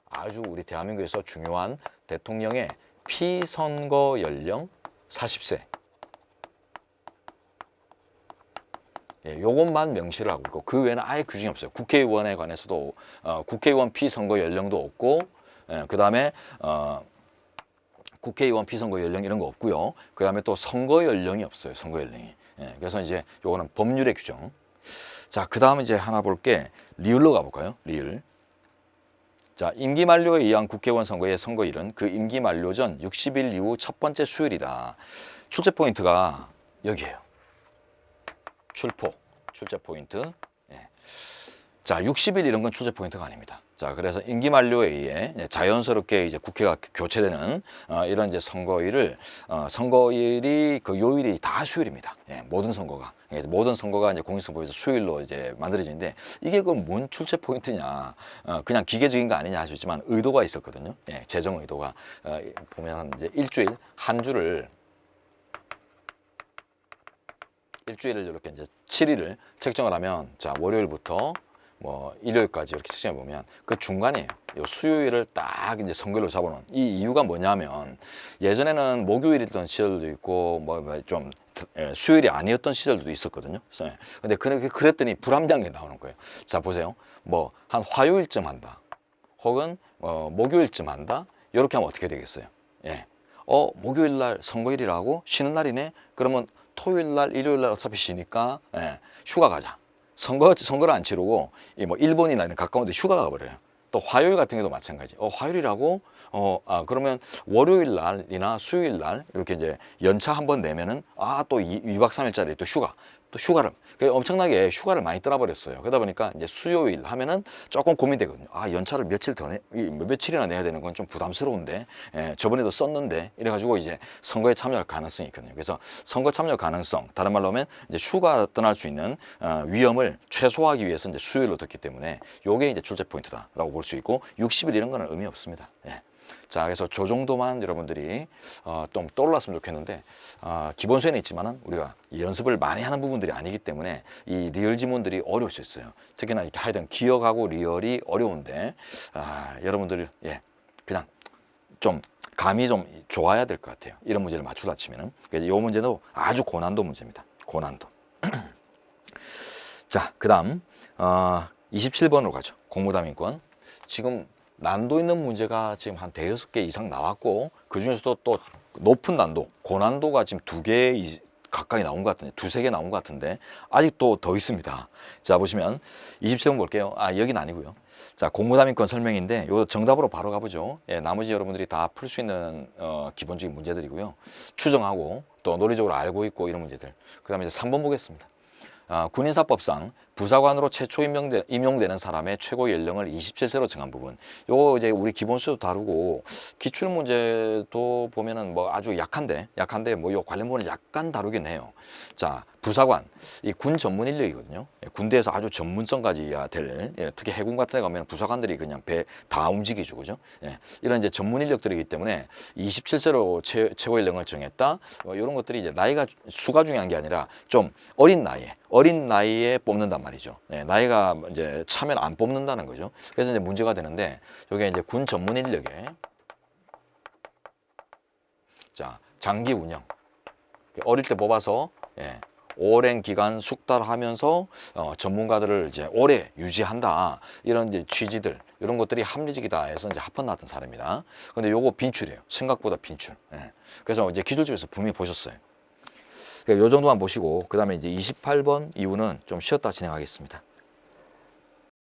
A: 아주 우리 대한민국에서 중요한 대통령의 피선거 연령 40세. 요것만 명시를 하고 있고, 그 외에는 아예 규정이 없어요. 국회의원에 관해서도 국회의원 피선거 연령도 없고, 그 다음에 국회의원 피선거 연령 이런 거 없고요. 그 다음에 또 선거 연령이 없어요. 선거 연령이. 그래서 이제 요거는 법률의 규정. 자, 그 다음 이제 하나 볼게, 리을로 가볼까요? 리을. 자, 임기 만료에 의한 국회의원 선거의 선거일은 그 임기 만료 전 60일 이후 첫 번째 수요일이다. 출제 포인트가 여기에요. 출제 포인트. 자, 60일 이런 건 출제 포인트가 아닙니다. 자, 그래서 임기 만료에 의해 자연스럽게 이제 국회가 교체되는 이런 이제 선거일을 선거일이 그 요일이 다 수요일입니다. 모든 선거가 이제 공직선거에서 수요일로 이제 만들어지는데, 이게 그 뭔 출제 포인트냐? 그냥 기계적인 거 아니냐 하시지만 의도가 있었거든요. 재정 의도가. 보면 이제 한 주를 일주일을 이렇게 이제 7일을 책정을 하면, 자, 월요일부터 뭐 일요일까지 이렇게 책정해 보면 그 중간이에요. 요 수요일을 딱 이제 선거일로 잡아놓은 이 이유가 뭐냐면, 예전에는 목요일이던 시절도 있고 뭐 좀 수요일이 아니었던 시절도 있었거든요. 근데 그랬더니 불합리한 게 나오는 거예요. 자, 보세요. 뭐 한 화요일쯤 한다, 혹은 목요일쯤 한다, 이렇게 하면 어떻게 되겠어요? 목요일 날 선거일이라고 쉬는 날이네. 그러면 토요일 날, 일요일 날 어차피 쉬니까 휴가 가자. 선거를 안 치르고 뭐 일본이나 이런 가까운 데 휴가 가버려요. 또 화요일 같은 경우도 마찬가지. 화요일이라고 그러면 월요일 날이나 수요일 날 이렇게 이제 연차 한번 내면은 또 2박 3일짜리 또 휴가를 엄청나게 휴가를 많이 떠나버렸어요. 그러다 보니까 이제 수요일 하면은 조금 고민되거든요. 연차를 며칠이나 내야 되는 건 좀 부담스러운데, 저번에도 썼는데, 이래가지고 이제 선거에 참여할 가능성이 있거든요. 그래서 선거 참여 가능성, 다른 말로 하면 이제 휴가 떠날 수 있는 위험을 최소화하기 위해서 이제 수요일로 뒀기 때문에 요게 이제 출제 포인트다라고 볼 수 있고, 60일 이런 거는 의미 없습니다. 자, 그래서 저 정도만 여러분들이 좀 떠올랐으면 좋겠는데, 기본수에는 있지만은 우리가 연습을 많이 하는 부분들이 아니기 때문에 이 리얼 지문들이 어려울 수 있어요. 특히나 이렇게 하여튼 기억하고 리얼이 어려운데, 여러분들이 그냥 좀 감이 좀 좋아야 될 것 같아요. 이런 문제를 맞추다 치면은. 그래서 이 문제도 아주 고난도 문제입니다. 고난도. 자, 그다음 27번으로 가죠. 공무담임권. 지금 난도 있는 문제가 지금 한 5개 이상 나왔고, 그 중에서도 또 높은 난도, 고난도가 지금 2개 가까이 나온 것 같은데, 2~3개 나온 것 같은데, 아직도 더 있습니다. 자, 보시면 27번 볼게요. 여긴 아니고요. 자, 공무담임권 설명인데, 요 정답으로 바로 가보죠. 나머지 여러분들이 다 풀 수 있는 기본적인 문제들이고요. 추정하고 또 논리적으로 알고 있고 이런 문제들. 그 다음에 이제 3번 보겠습니다. 군인사법상 부사관으로 최초 임용되는 사람의 최고 연령을 27세로 정한 부분. 요거 이제 우리 기본수도 다루고, 기출 문제도 보면은 뭐 아주 약한데 뭐 요 관련 부분을 약간 다루긴 해요. 자, 부사관, 이 군 전문 인력이거든요. 군대에서 아주 전문성까지 될, 특히 해군 같은 데 가면 부사관들이 그냥 배 다 움직이죠, 그죠? 이런 이제 전문 인력들이기 때문에 27세로 최고 연령을 정했다. 이런 것들이 이제 나이가 수가 중요한 게 아니라 좀 어린 나이에 뽑는단 말이죠. 나이가 이제 차면 안 뽑는다는 거죠. 그래서 이제 문제가 되는데, 여기 이제 군 전문 인력에, 자, 장기 운영, 어릴 때 뽑아서 오랜 기간 숙달하면서 전문가들을 이제 오래 유지한다, 이런 이제 취지들, 이런 것들이 합리적이다 해서 이제 합헌 나왔던 사람입니다. 근데 요거 빈출이에요. 생각보다 빈출. 그래서 이제 기술집에서 분명히 보셨어요. 요 정도만 보시고, 그 다음에 이제 28번 이후는 좀 쉬었다 진행하겠습니다.